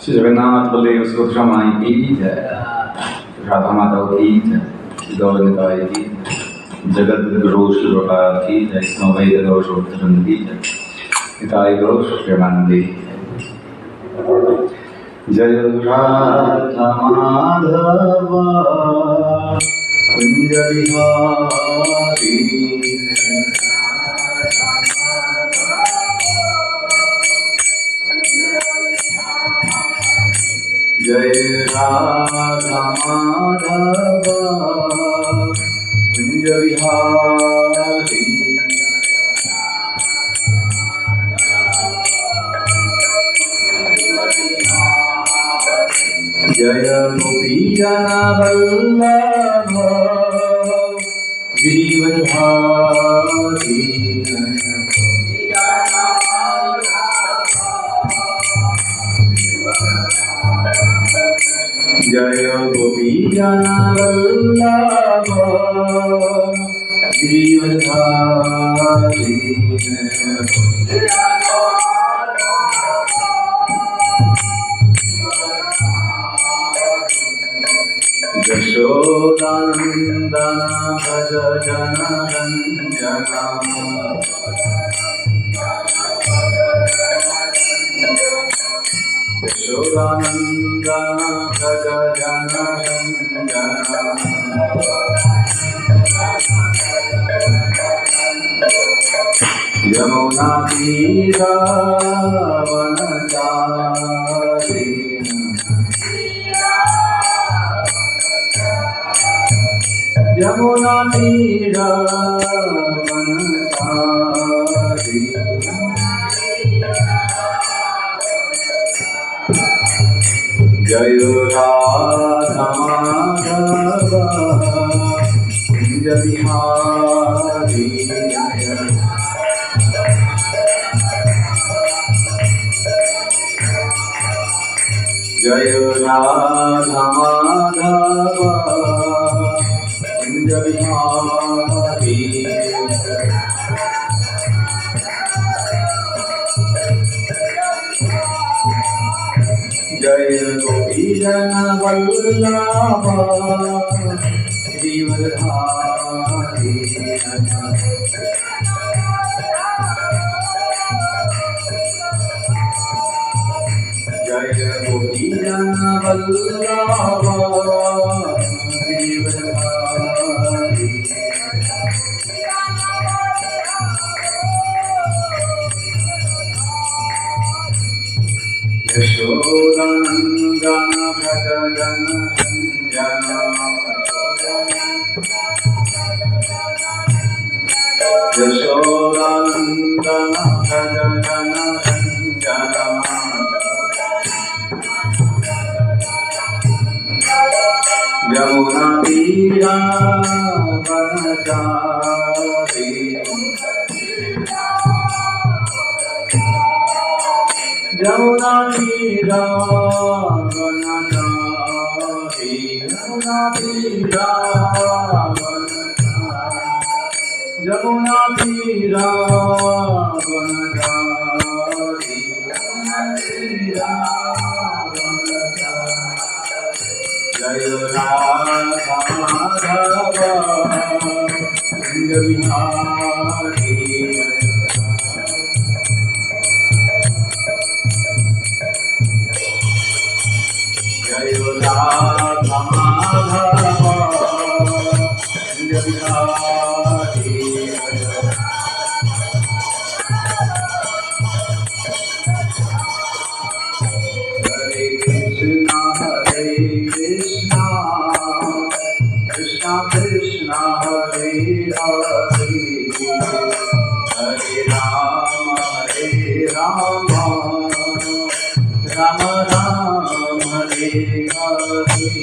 श्री जगन्नाथ बलदेव सुभद्रा माई की जय, राधा माता की जय, गौर निताय की जगत गुरु श्री प्रभुपाद की जय, स्नोवेद गौर शोधन की जय, निताय गौर प्रेमानंदी जय राधा माधव कुंज बिहारी जय राधा माधव कुंज बिहारी जय गोपी जन वल्लभ गिरिवरधारी जय गोपी जन वल्लभ गिरिवरधारी यशोदानन्दन भज जन रञ्जना यशोदानन्दन भज जन रञ्जना यमुना तीरावनचारी यमुना तीरावनचारी जय राधा माधव कुंज बिहारी जय राधा माधव कुंज बिहारी जय गोपी जन वल्लभ गिरिवरधारी जय गोपी जन वल्लभ गिरिवरधारी यशोदानन्दन भज जन रञ्जना यशोदानन्दन भज जन रञ्जना यमुना तीरावनचारी यमुना तीरावनचारी यमुना तीरावनचारी यमुना तीरावनचारी जय राधा माधव कुंज बिहारी जय राधा माधव कुंज बिहारी हरे कृष्णा कृष्णा कृष्णा हरे हरे हरे राम राम राम हरे हरे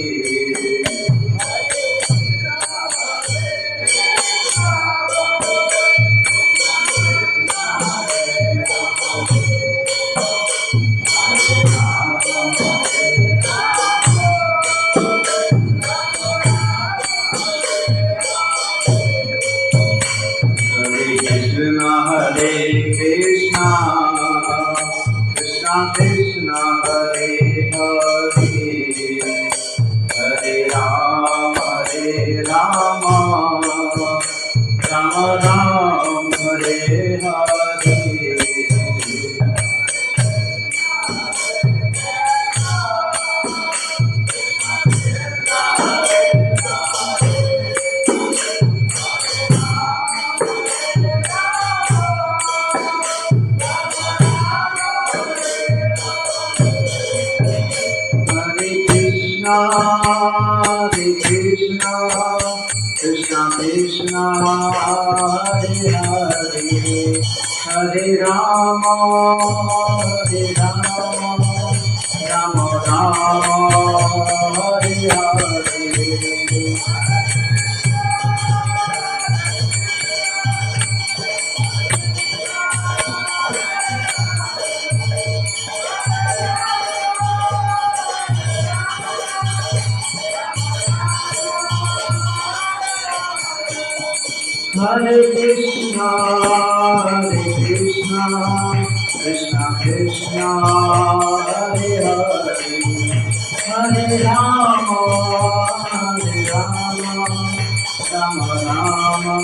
हरे कृष्णा कृष्णा कृष्णा हरे Hare Krishna, Krishna Krishna, Hare Hare, Hare Rama, Hare Rama, Rama Rama, Hare Hare. Hare Krishna, Krishna Krishna, Hare Hare, Hare Rama, Rama Rama,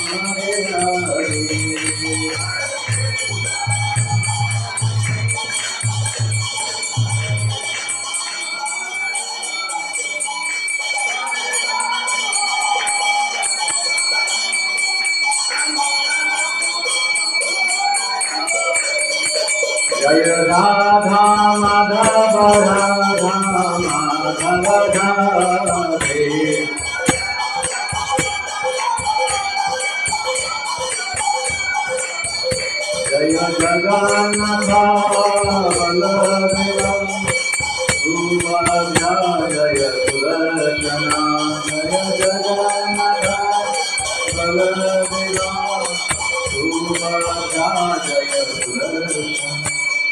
Hare Hare. Jaya Radha Madhava Radha Madhava Radhe. Jaya Jagannatha Balladeva Subhadra Jaya Sudarshana. Jaya Jagannatha Balladeva Subhadra Jaya Sudarshana.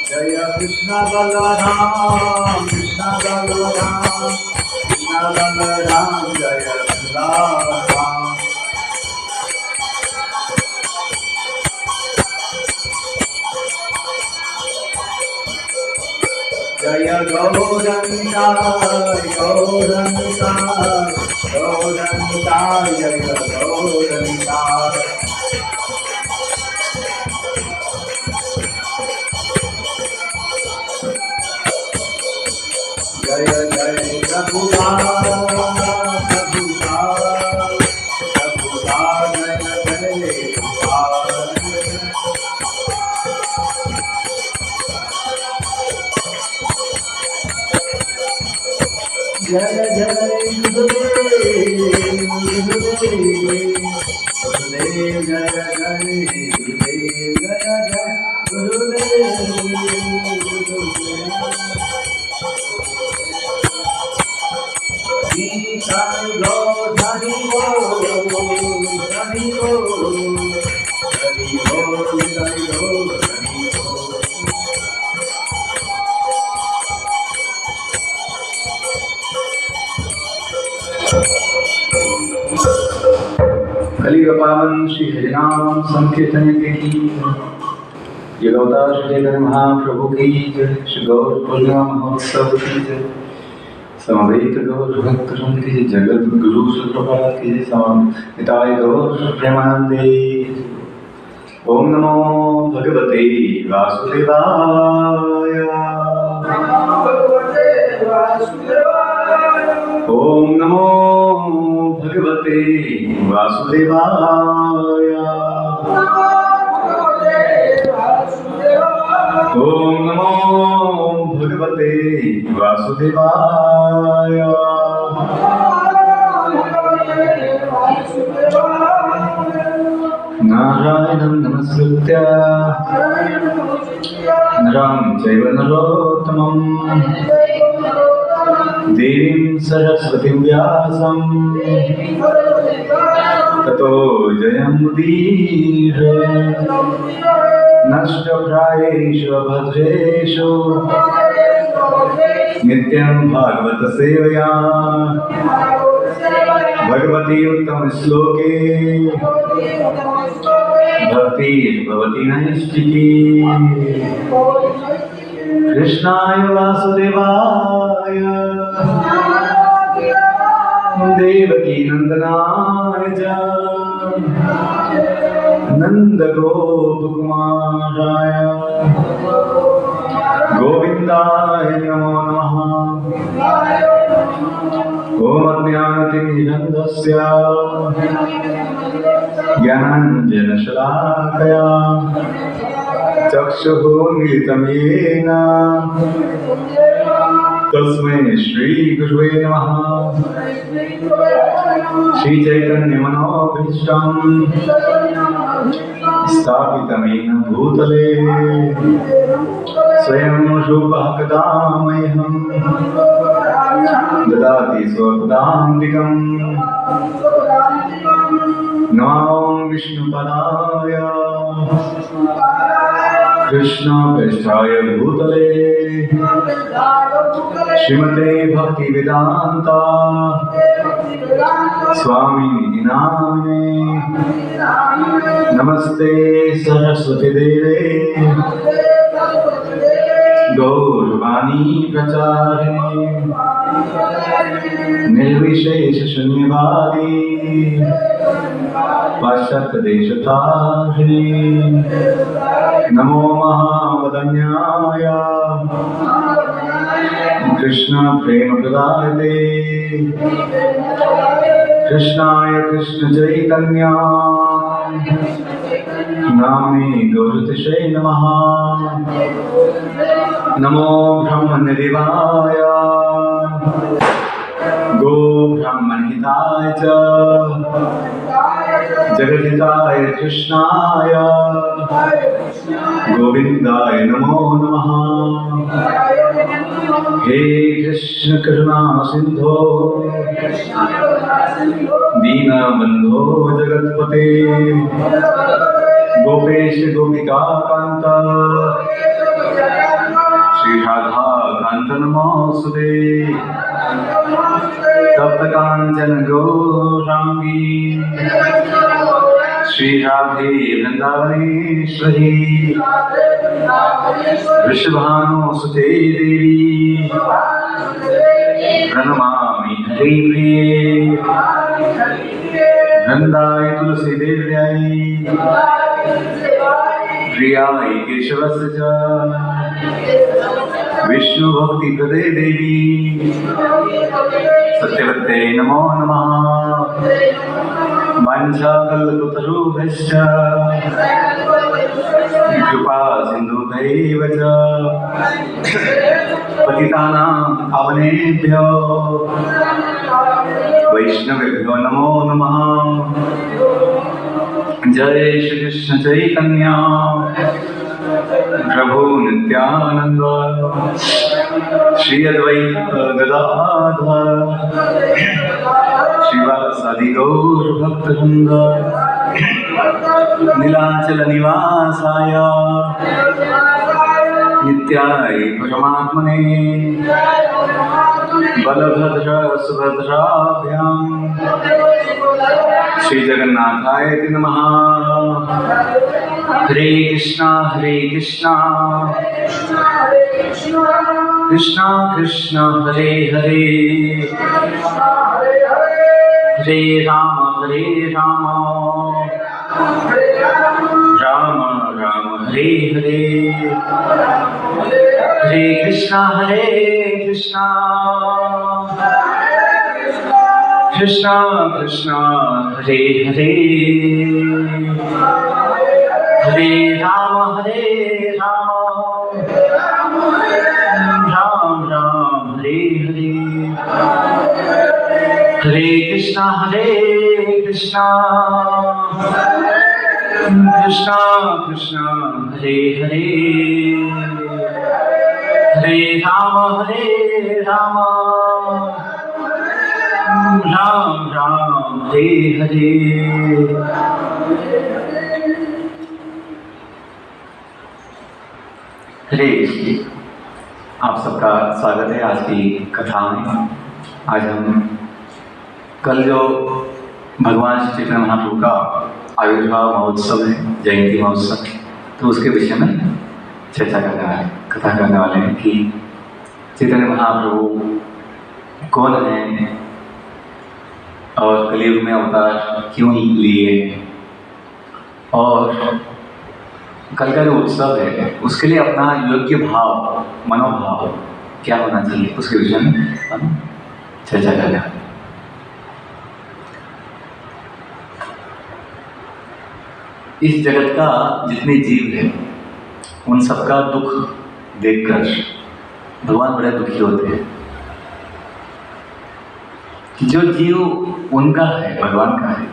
Jaya Krishna Balaram, Krishna Balaram, Krishna Balaram, Jaya Balaram. Jaya Gauranga, Gauranga, Gauranga, Jaya Gauranga. Jaya Jaya Prabhupada, Prabhupada, Prabhupada, Jaya Jaya Jaya Jaya Gurudev, Jaya Jaya Gurudev, Jaya Jaya Gurudev. Sai Lord Hari Bol, Hari Bol, Hari Bol, Hari Bol, Hari Bol. कलियुग पावन श्री हरिनाम संकीर्तन की ये अवतार श्री चैतन्य महाप्रभु की जय, श्री गौर पूर्णिमा महोत्सव की जय, समवेत गौर भक्त वृंद की जगत गुरु श्री प्रभुपाद की निताय गौर प्रेमानंदे। ओम नमो भगवते वासुदेवाय, ओम नमो भगवते वासुदेवाय, ओम नमो भगवते वासुदेवाय। नारायणं नमस्कृत्य नरं चैव नरोत्तमं देवीं सरस्वतीं व्यासं ततो जयमुदीरये। नष्टप्रायेषु भद्रेषु नित्यं भागवत सेवया भगवती उत्तम श्लोके भक्ति भवति नैष्टिकी। कृष्णाय वासुदेवाय देवकी नंदनाय च नंद गोप कुमाराय गोविंदाय नमो नमः। ओम अज्ञानतिमिरन्धस्य ज्ञानाञ्जनशलाकया चक्षुः उन्मीलितं येन तस्मै श्री गुरुवे नमः। श्री चैतन्य मनोभीष्टं स्थापितमेन भूतले स्वयं रूपः कदा मह्यं ददाति स्वपदान्तिकम्। नमो विष्णुपदाय कृष्णपृष्ठाय भूतले श्रीमते भक्तिवेदान्ता स्वामिनिधि नामिने। नमस्ते सरस्वती देवे गौरवाणी प्रचारिणे निर्विशेष शून्यवादी पाश्चात्य देशतारिणे। नमो महावदन्याय कृष्ण प्रेम प्रदायते कृष्णाय कृष्ण चैतन्य नामे गौरतिशे नमः। नमो ब्रह्मनिधिवाय गो ब्रह्मणहिताय च जगद्हिताय कृष्णाय गोविन्दाय नमो नमः। हे कृष्ण करुणा सिंधो दीनबंधो जगत्पते गोपेश गोपिका कांत श्री राधा कांत नमोस्तुते। तप्त कांचन गौरांगी श्री राधे वृंदावनेश्वरी वृषभानुसुते देवी प्रणमामि हरिप्रिये। वृंदाय तुलसी देव्याय प्रियाय केशवस्य च विष्णु भक्ति प्रदे देवी सत्यवते नमो नमः। वाञ्छाकल्पतरुभ्यश्च कृपा सिन्धुभैव च पतितानां पावनेभ्यो वैष्णवेभ्यो नमो नमः। जय श्री कृष्ण चैतन्य प्रभु नित्यानंद श्री अद्वैत गदाधर श्रीवासादि गौर भक्तवृंद नीलाचल निवासाय नित्याय परमात्मने बलभद्र सुभद्राभ्यां श्री जगन्नाथाय नमः। हरे कृष्णा कृष्णा कृष्णा हरे हरे हरे राम राम राम हरे हरे। हरे कृष्णा कृष्णा कृष्णा हरे हरे हरे राम राम राम हरे हरे। हरे कृष्णा कृष्णा कृष्णा हरे हरे हरे राम राम राम हरे हरे। हरे आप सबका स्वागत है आज की कथा में। आज हम कल जो भगवान श्री चैतन्य महाप्रभु का आविर्भाव महोत्सव है, जयंती महोत्सव, तो उसके विषय में चर्चा करने वाले कथा करने वाले हैं कि चैतन्य महाप्रभु कौन है और कलयुग में अवतार क्यों लिए और कल का जो उत्सव है उसके लिए अपना योग्य भाव मनोभाव क्या होना चाहिए उसके विषय में हम चर्चा करें। इस जगत का जितने जीव है उन सबका दुख देखकर भगवान बड़े दुखी होते हैं जो जीव उनका है, भगवान का है,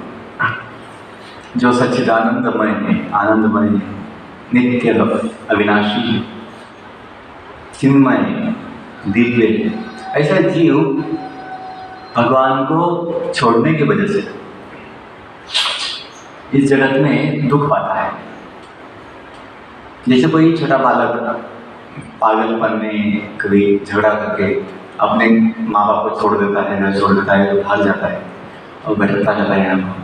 जो सच्चिदानंदमय है, आनंदमय है, नित्य अविनाशी, चिन्मय, दिव्य है, ऐसा जीव भगवान को छोड़ने की वजह से इस जगत में दुख पाता है। जैसे कोई छोटा बालक पागलपन में कभी झगड़ा करके अपने माँ बाप को छोड़ देता है, घर छोड़ देता है, भाग जाता है और भटकता जाता है। यहाँ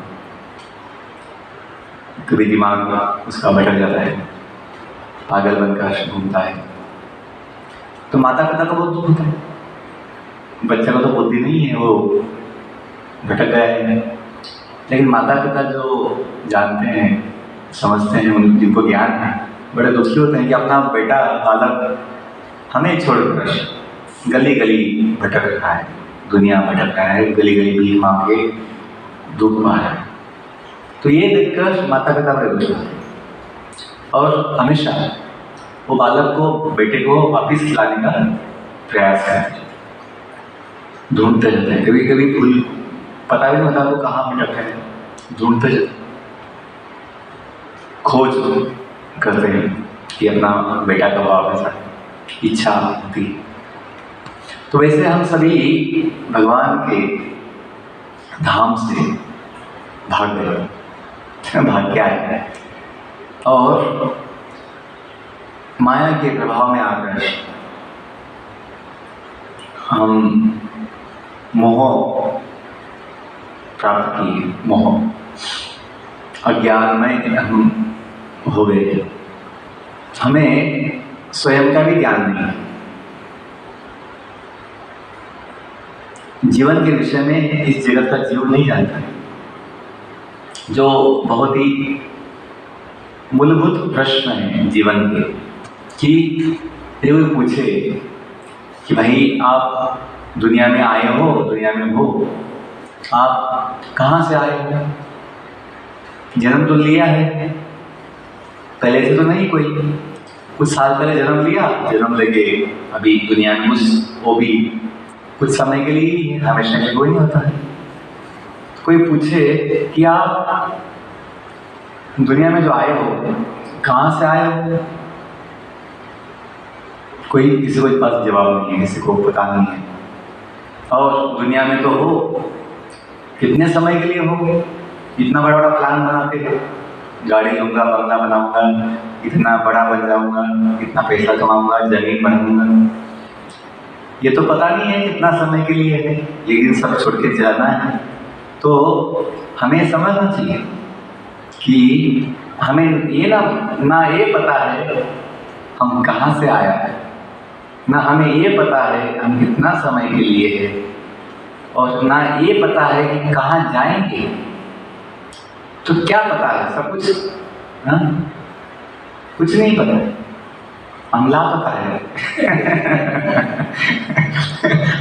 कभी दिमाग उसका भटक जाता है, पागल बनकर घूमता है, तो माता पिता को बहुत दुख होता है। बच्चे को तो बुद्धि नहीं है, वो भटक गया है, लेकिन माता पिता जो जानते हैं, समझते हैं, जिनको ज्ञान है, बड़े दुखी होते हैं कि अपना बेटा बालक हमें छोड़कर गली गली भटक रहा है, दुनिया भटक रहा है, गली गली भीख मांग के दुख पा रहा है। तो ये देखकर माता पिता बड़े दुखी होते हैं और हमेशा वो बालक को, बेटे को वापिस लाने का प्रयास करते हैं, ढूंढते रहते हैं। कभी कभी भूल पता भी नहीं होता वो कहाँ भटक है, ढूंढते जाते, खोज करते हैं कि अपना बेटा कब वापस आए, इच्छा होती है। तो वैसे हम सभी भगवान के धाम से भाग गए, भाग के आए और माया के प्रभाव में आकर हम मोह प्राप्त किए, मोह अज्ञान में हम हो गए। हमें स्वयं का भी ज्ञान नहीं है, जीवन के विषय में इस जगत का जीव नहीं जानता है। जो बहुत ही मूलभूत प्रश्न है जीवन के कि कोई पूछे कि भाई आप दुनिया में आए हो, दुनिया में हो, आप कहाँ से आए हो? जन्म तो लिया है, पहले से तो नहीं, कोई कुछ साल पहले जन्म लिया, जन्म लेके अभी दुनिया में वो भी कुछ समय के लिए ही है, हमेशा के लिए कोई नहीं होता है। कोई पूछे कि आप दुनिया में जो आए हो, कहाँ से आए हो? कोई किसी को इस पास जवाब नहीं है, किसी को पता नहीं है। और दुनिया में तो हो, कितने समय के लिए हो? इतना बड़ा बड़ा प्लान बनाते हैं, गाड़ी लूँगा, बंगला बनाऊँगा, इतना बड़ा बन जाऊँगा, इतना पैसा कमाऊँगा, जमीन बनाऊँगा। ये तो पता नहीं है कितना समय के लिए है, लेकिन सब छोड़ के जाना है। तो हमें समझना चाहिए कि हमें ये ना ये पता है हम कहाँ से आया है, ना हमें ये पता है हम कितना समय के लिए है, और ना ये पता है कि कहाँ जाएंगे। तो क्या पता है? सब कुछ कुछ नहीं पता है, हम लापता है।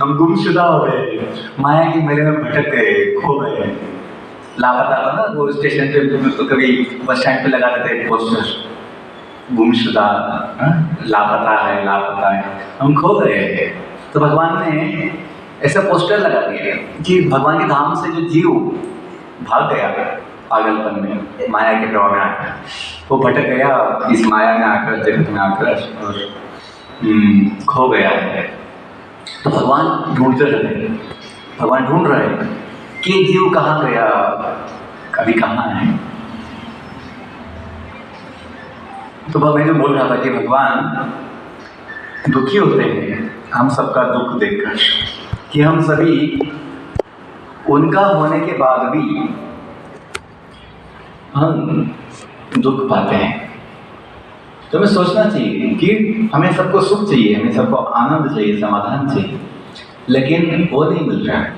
हम गुमशुदा हो गए, माया की मेले में भटक गए, खो गए। लापता था ना, वो स्टेशन पे तो कभी बस स्टैंड पे लगा देते पोस्टर, गुमशुदा, लापता है, हम खो गए। तो भगवान ने ऐसा पोस्टर लगा दिया कि भगवान के धाम से जो जीव भाग गया पागलपन में, माया के प्रभाव में आकर, वो भटक गया इस माया में आकर, जगत में आकर, और खो गया है। तो भगवान ढूंढते रहे, भगवान ढूंढ रहे कि जीव कहाँ गया, कभी कहाँ है। तो मैं जो बोल रहा था कि भगवान दुखी होते हैं हम सबका दुख देखकर, कि हम सभी उनका होने के बाद भी हम दुख पाते हैं। तो हमें सोचना चाहिए कि हमें सबको सुख चाहिए, हमें सबको आनंद चाहिए, समाधान चाहिए, लेकिन वो नहीं मिल रहा है,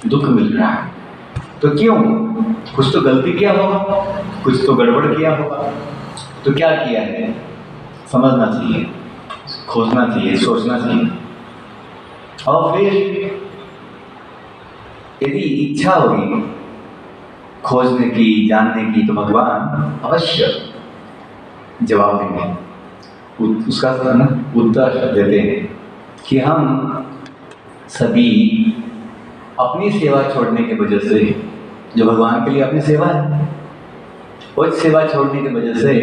दुख मिल रहा है। तो क्यों? कुछ तो गलती किया होगा, कुछ तो गड़बड़ किया होगा। तो क्या किया है समझना चाहिए, खोजना चाहिए, सोचना चाहिए। और फिर यदि इच्छा होगी खोजने की, जानने की, तो भगवान अवश्य जवाब देंगे, उसका उत्तर देते हैं कि हम सभी अपनी सेवा छोड़ने की वजह से, जो भगवान के लिए अपनी सेवा है, वो सेवा छोड़ने की वजह से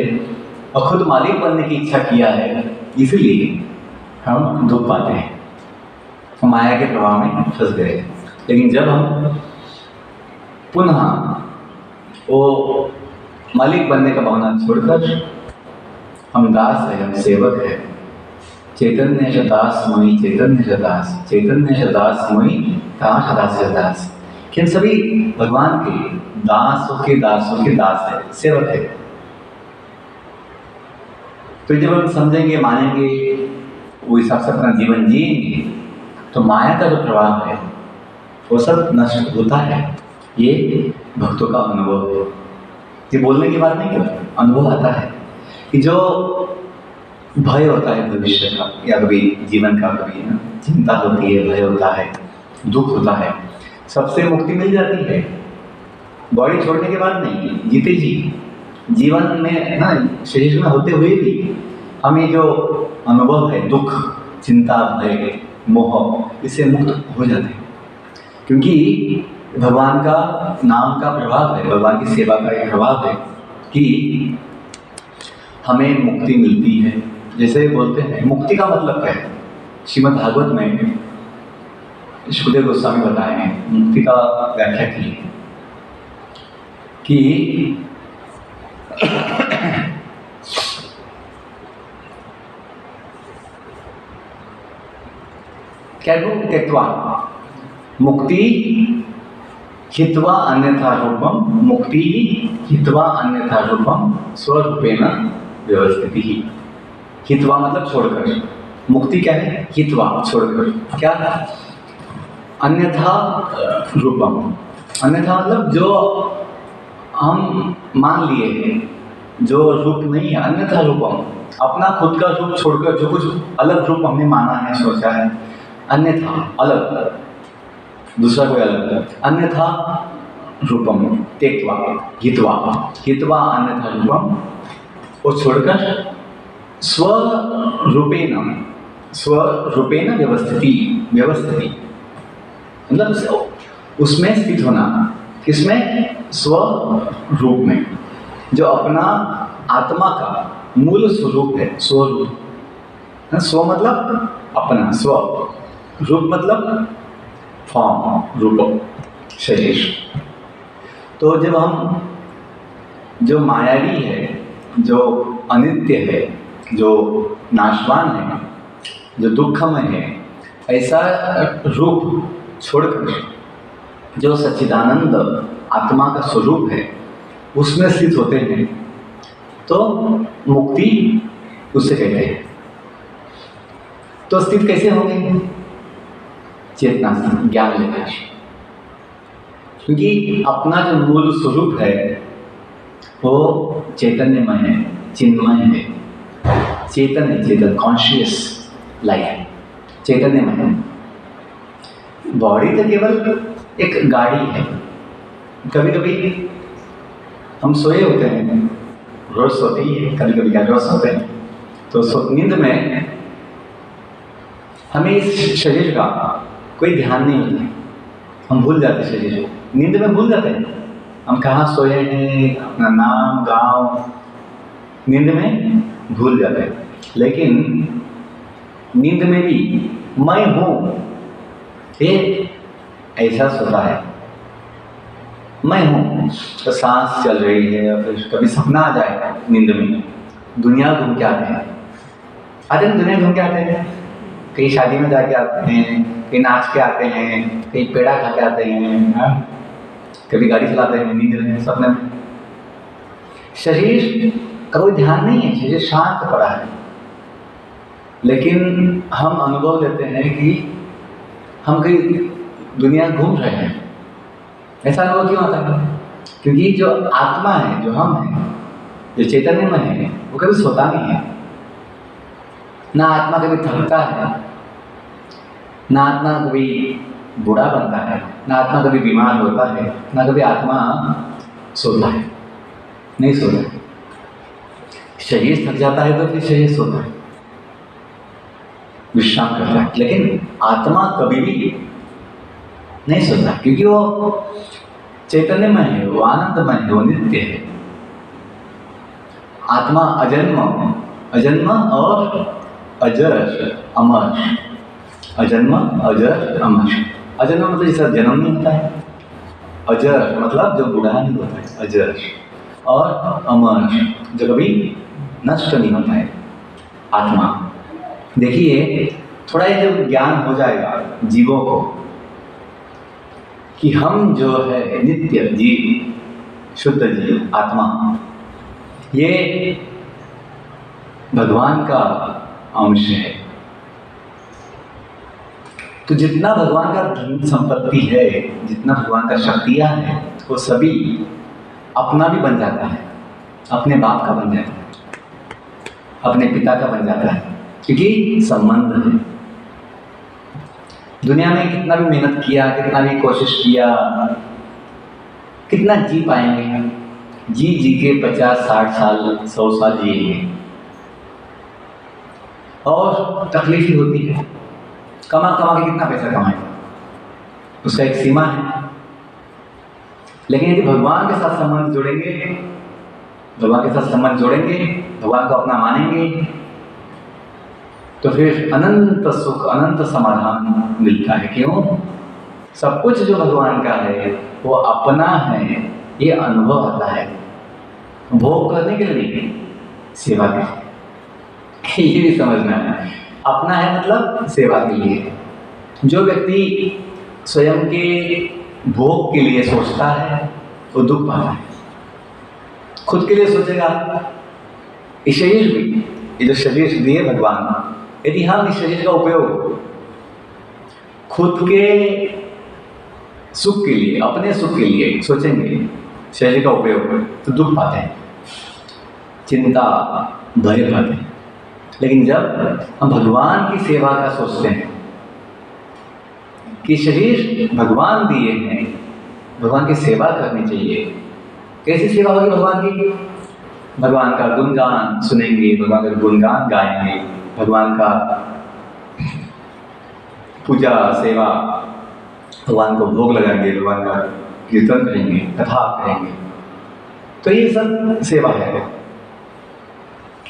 और खुद मालिक बनने की इच्छा किया है, इसलिए हम दुख पाते हैं, हम माया के प्रभाव में फंस गए। लेकिन जब हम पुनः वो मालिक बनने का भावना छोड़कर हम दास है, हम सेवक है, चैतन्य शदास मोई, चैतन्य शदास, चैतन्य शदास मोई, कहाँ शदास शदास, कि हम सभी भगवान के दासों के दास है, सेवक है। तो जब हम समझेंगे, मानेंगे, वो हिसाब से अपना जीवन जिएंगे, तो माया का जो प्रभाव है वो सब नष्ट होता है। ये भक्तों का अनुभव है, ये बोलने की बात नहीं करते, अनुभव आता है कि जो भय होता है भविष्य का, या कभी जीवन का, कभी ना चिंता होती है, भय होता है, दुख होता है, सबसे मुक्ति मिल जाती है बॉडी छोड़ने के बाद नहीं, जीते जी जीवन में ना, शरीर में होते हुए भी हमें जो अनुभव है, दुख, चिंता, भय, मोह, इससे मुक्त हो जाते हैं। क्योंकि भगवान का नाम का प्रभाव है, भगवान की सेवा का एक प्रभाव है कि हमें मुक्ति मिलती है। जैसे बोलते हैं मुक्ति का मतलब क्या है, श्रीमद् भागवत में सुखदेव गोस्वामी बताए हैं, मुक्ति का व्याख्या की है कि त्यक्त्वा मुक्ति हित्वा अन्यथा रूपम, मुक्ति हित्वा अन्यथा रूपम स्वरूपेण व्यवस्थिति। हित्वा मतलब छोड़कर, मुक्ति क्या है, हित्वा छोड़कर, क्या अन्यथा रूपम, अन्यथा मतलब जो हम मान लिए हैं, जो रूप नहीं है, अन्यथा रूपम, अपना खुद का रूप छोड़कर जो कुछ अलग रूप हमने माना है, सोचा है, अन्यथा अलग, दूसरा कोई अलग, अन्यथा रूपम त्यक्त्वा हित्वा, हित्वा अन्यथा रूपम, वो छोड़कर स्वरूपेण, स्वरूपेण व्यवस्थिति, व्यवस्थिति मतलब उसमें स्थित होना, किसमें, स्वरूप में, जो अपना आत्मा का मूल स्वरूप है, स्वरूप, स्व मतलब अपना, स्व, रूप मतलब फॉर्म, रूप, शरीर। तो जब हम, जो मायावी है, जो अनित्य है, जो नाशवान है, जो दुखमय है, ऐसा रूप छोड़कर जो सच्चिदानंद आत्मा का स्वरूप है, उसमें स्थित होते हैं, तो मुक्ति उससे कहते हैं। तो स्थित कैसे होंगे, चेतना से, ज्ञान लेकर, क्योंकि अपना जो मूल स्वरूप है वो चैतन्यमय है, चिन्मय है, चेतन, कॉन्शियस लाइफ, चैतन्यमय है। बॉडी तो केवल एक गाड़ी है। कभी कभी हम सोए होते हैं, रोज सोते ही है, कभी कभी क्या रोज सोते हैं, तो नींद में हमें इस शरीर का कोई ध्यान नहीं होता, हम भूल जाते हैं शरीर को, नींद में भूल जाते हैं हम कहाँ सोए हैं, अपना नाम, गांव, नींद में भूल जाते हैं। लेकिन नींद में भी मैं हूँ, ये ऐसा होता है, मैं हूँ, तो सांस चल रही है, या फिर कभी सपना आ जाए नींद में, दुनिया घूम के आते हैं, दुनिया घूम के आते हैं, कहीं शादी में जाके आते हैं, कहीं नाच के आते हैं, कहीं पेड़ा खा के आते हैं, कभी गाड़ी चलाते हैं नींद में, सपने में। शरीर का कोई ध्यान नहीं है, शरीर शांत पड़ा है, लेकिन हम अनुभव लेते हैं कि हम कहीं दुनिया घूम रहे हैं। ऐसा अनुभव क्यों आता है? क्योंकि जो आत्मा है, जो हम हैं, जो चैतन्य में है, वो कभी सोता नहीं है। ना आत्मा कभी थकता है, ना आत्मा कभी बूढ़ा बनता है, ना आत्मा कभी बीमार होता है, ना कभी आत्मा सोता है, नहीं सोता है। शरीर थक जाता है तो फिर शरीर सोता है, विश्राम करता है, लेकिन आत्मा कभी भी नहीं सोता, क्योंकि वो चैतन्यमय है, वो आनंदमय है, वो नित्य है। आत्मा अजन्म, अजन्म और अजर, अमर। अजन्म, अजर, अमर। अजन्म मतलब जिसका जन्म नहीं होता है, अजर मतलब जो बूढ़ा नहीं होता है, अजर। और अमर जो कभी नष्ट नहीं होता है, आत्मा। देखिए, थोड़ा ये जब ज्ञान हो जाएगा जीवों को कि हम जो है नित्य जीव, शुद्ध जीव, आत्मा, ये भगवान का अंश है। तो जितना भगवान का धन संपत्ति है, जितना भगवान का शक्तियाँ है, वो सभी अपना भी बन जाता है, अपने बाप का बन जाता है, अपने पिता का बन जाता है, क्योंकि संबंध है। दुनिया में कितना भी मेहनत किया, कितना भी कोशिश किया, कितना जी पाएंगे? जी जी के 50-60 साल, 100 साल जिएंगे, और तकलीफ ही होती है। कमा के कितना पैसा कमाएगा, उसका एक सीमा है। लेकिन यदि भगवान के साथ संबंध जोड़ेंगे, भगवान के साथ संबंध जोड़ेंगे, भगवान को अपना मानेंगे, तो फिर अनंत सुख, अनंत समाधान मिलता है। क्यों? सब कुछ जो भगवान का है वो अपना है, ये अनुभव आता है। भोग करने के लिए नहीं, सेवा के लिए। ये भी समझना है, अपना है मतलब सेवा के लिए। जो व्यक्ति स्वयं के भोग के लिए सोचता है वो दुख पाता है। खुद के लिए सोचेगा, इस शरीर भी, ये जो शरीर दिए भगवान, यदि हम इस शरीर का उपयोग खुद के सुख के लिए, अपने सुख के लिए सोचेंगे, शरीर का उपयोग, तो दुख पाते हैं, चिंता, भय पाते हैं। लेकिन जब हम भगवान की सेवा का सोचते हैं कि शरीर भगवान दिए हैं, भगवान की सेवा करनी चाहिए। कैसी सेवा होगी भगवान की? भगवान का गुणगान सुनेंगे, भगवान का गुणगान गाएंगे, भगवान का पूजा सेवा, भगवान को भोग लगाएंगे, भगवान का कीर्तन करेंगे, कथा करेंगे। तो ये सब सेवा है,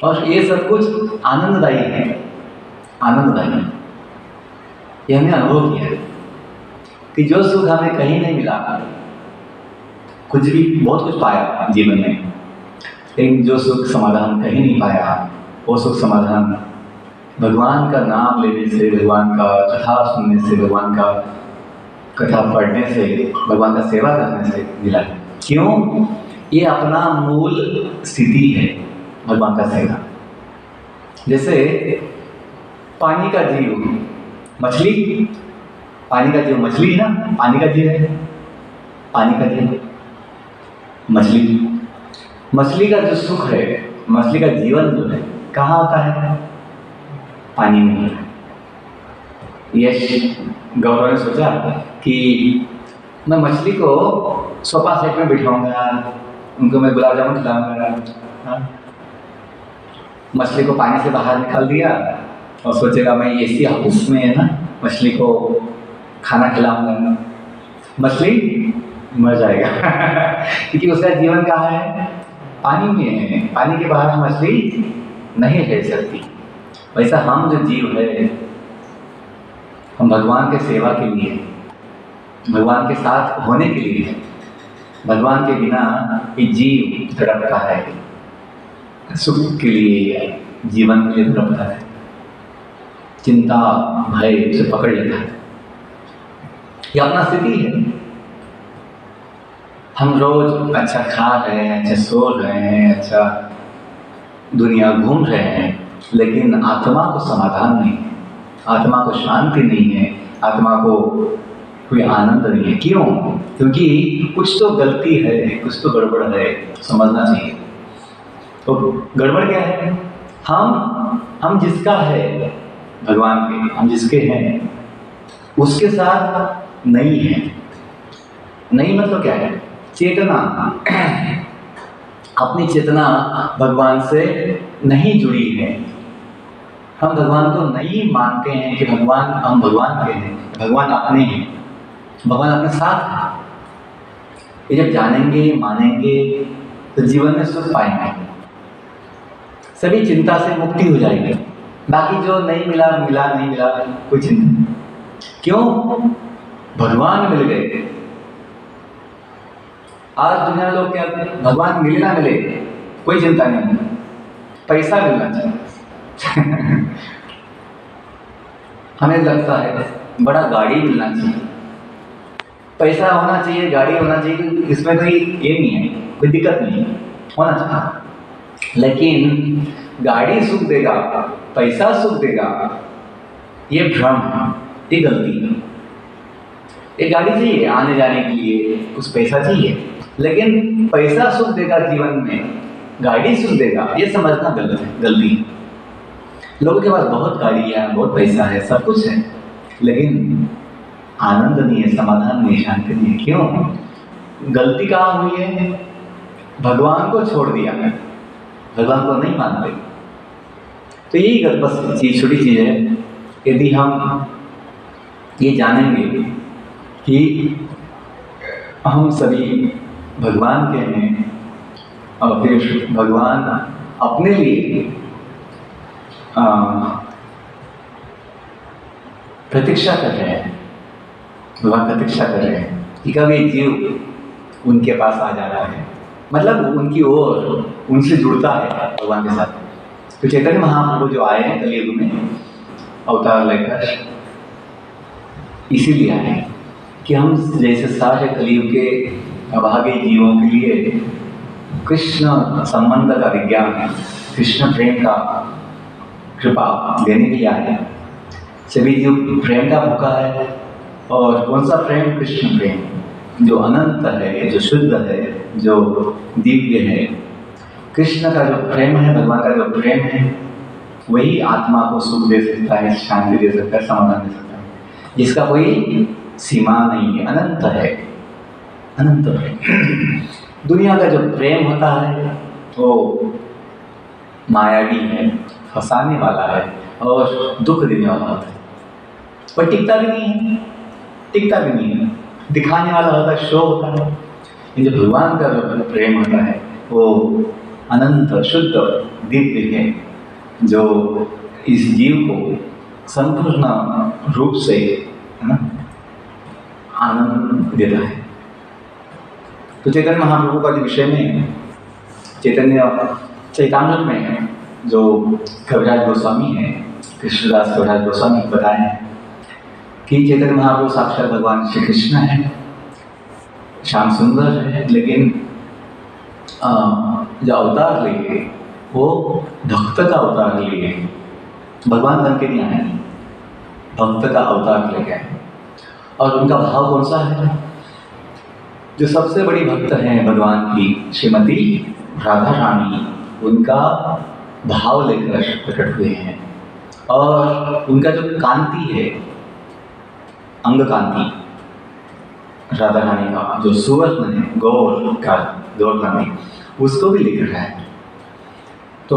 और ये सब कुछ आनंददायी है, आनंददायी। ये हमने अनुभव किया है कि जो सुख हमें कहीं नहीं मिला, कुछ भी बहुत कुछ पाया जीवन में, लेकिन जो सुख समाधान कहीं नहीं पाया, वो सुख समाधान भगवान का नाम लेने से, भगवान का कथा सुनने से, भगवान का कथा पढ़ने से, भगवान का सेवा करने से मिला। क्यों? ये अपना मूल स्थिति है भगवान का सेवा। जैसे पानी का जीव मछली, पानी का जीव मछली है ना, पानी का जीव है, पानी का जीव मछली। मछली का जो सुख है, मछली का जीवन जो है, कहाँ होता है? पानी में होता है। यश गौरव ने सोचा कि मैं मछली को सोफा सेट में बिठाऊंगा, उनको मैं गुलाब जामुन खिलाऊंगा। मछली को पानी से बाहर निकाल दिया और सोचेगा मैं एसी हाउस में है ना, मछली को खाना खिलाऊंगा। मछली मर जाएगा क्योंकि उसका जीवन कहाँ है? पानी में है। पानी के बाहर मछली नहीं रह सकती। वैसा हम जो जीव है, हम भगवान के सेवा के लिए, भगवान के साथ होने के लिए, भगवान के बिना ये जीव तड़पता है, सुख के लिए, जीवन के लिए तड़पता है, चिंता भय उसे पकड़ लेता है। ये अपना स्थिति है। हम रोज अच्छा खा रहे हैं, अच्छा सो रहे हैं, अच्छा दुनिया घूम रहे हैं, लेकिन आत्मा को समाधान नहीं है, आत्मा को शांति नहीं है, आत्मा को कोई आनंद नहीं है। क्यों? क्योंकि कुछ तो गलती है, कुछ तो गड़बड़ है, समझना चाहिए। तो गड़बड़ क्या है? हम जिसका है, भगवान के, हम जिसके हैं, उसके साथ नहीं है। नहीं मतलब क्या है? चेतना, अपनी चेतना भगवान से नहीं जुड़ी है। हम भगवान को नहीं मानते हैं कि भगवान, हम भगवान के हैं, भगवान अपने हैं। भगवान अपने साथ है। ये जब जानेंगे मानेंगे तो जीवन में सुख पाएंगे, सभी चिंता से मुक्ति हो जाएगी। बाकी जो नहीं मिला मिला, नहीं मिला, कोई चिंता नहीं। क्यों? भगवान मिल गए। आज दुनिया लोग क्या, भगवान मिले ना मिले कोई चिंता नहीं, पैसा मिलना चाहिए। हमें लगता है बड़ा गाड़ी मिलना चाहिए, पैसा होना चाहिए, गाड़ी होना चाहिए, इसमें कोई ये नहीं है, कोई दिक्कत नहीं है, होना चाहिए। लेकिन गाड़ी सुख देगा, पैसा सुख देगा, ये भ्रम है, ये गलती है। एक गाड़ी चाहिए आने जाने के लिए, कुछ पैसा चाहिए, लेकिन पैसा सुख देगा जीवन में, गाड़ी सुख देगा, ये समझना गलत है, गलती है। लोगों के पास बहुत गाड़ी है, बहुत पैसा है, सब कुछ है, लेकिन आनंद नहीं है, समाधान नहीं है, शांति नहीं है। क्यों? गलती कहाँ हुई है? भगवान को छोड़ दिया, भगवान को नहीं मानते। तो यही बस चीज, छोटी चीज है। यदि हम ये जानेंगे कि हम सभी भगवान के हैं और फिर भगवान अपने लिए प्रतीक्षा कर रहे हैं, भगवान प्रतीक्षा कर रहे हैं कि कब ये जीव उनके पास आ जा रहा है, मतलब उनकी ओर, उनसे जुड़ता है भगवान के साथ। तो चैतन्य महाप्रभु जो आए हैं कलयुग में अवतार लेकर, इसीलिए आए हैं कि हम जैसे सारे कलयुग के अभागे जीवों के लिए कृष्ण संबंध का विज्ञान है, कृष्ण प्रेम का कृपा देने के लिए आए हैं। सभी जीव प्रेम का भूखा है, और कौन सा प्रेम? कृष्ण प्रेम, जो अनंत है, जो शुद्ध है, जो दिव्य है। कृष्ण का जो प्रेम है, भगवान का जो प्रेम है, वही आत्मा को सुख दे सकता है, शांति दे सकता है, समाधान दे सकता है, जिसका कोई सीमा नहीं है, अनंत है, अनंत प्रेम। दुनिया का जो प्रेम होता है वो मायावी है, फंसाने वाला है और दुख देने वाला होता है, और टिकता भी नहीं है, टिकता भी नहीं है, दिखाने वाला होता है, शो होता है। जो भगवान का जो प्रेम होता है वो अनंत शुद्ध दिव्य है, जो इस जीव को संपूर्ण रूप से, है ना, आनंद देता है। तो चैतन्य महाप्रभु का जो विषय में चैतन्य चैतामृत में जो कविराज गोस्वामी है, कृष्णदास कविराज गोस्वामी बताए हैं कि चैतन्य महाप्रभु साक्षात भगवान श्री कृष्ण है, श्याम सुंदर है, लेकिन जो अवतार लिए वो भक्त का अवतार लिए, भगवान बन के नहीं आए, भक्त का अवतार लेके आए। और उनका भाव कौन सा है? जो सबसे बड़ी भक्त हैं भगवान की, श्रीमती राधा रानी, उनका भाव लेकर प्रकट हुए हैं। और उनका जो कांति है, अंग कांति, राधा रानी का जो सुवर्ण है, गौर कांति, उसको भी लेकर है। तो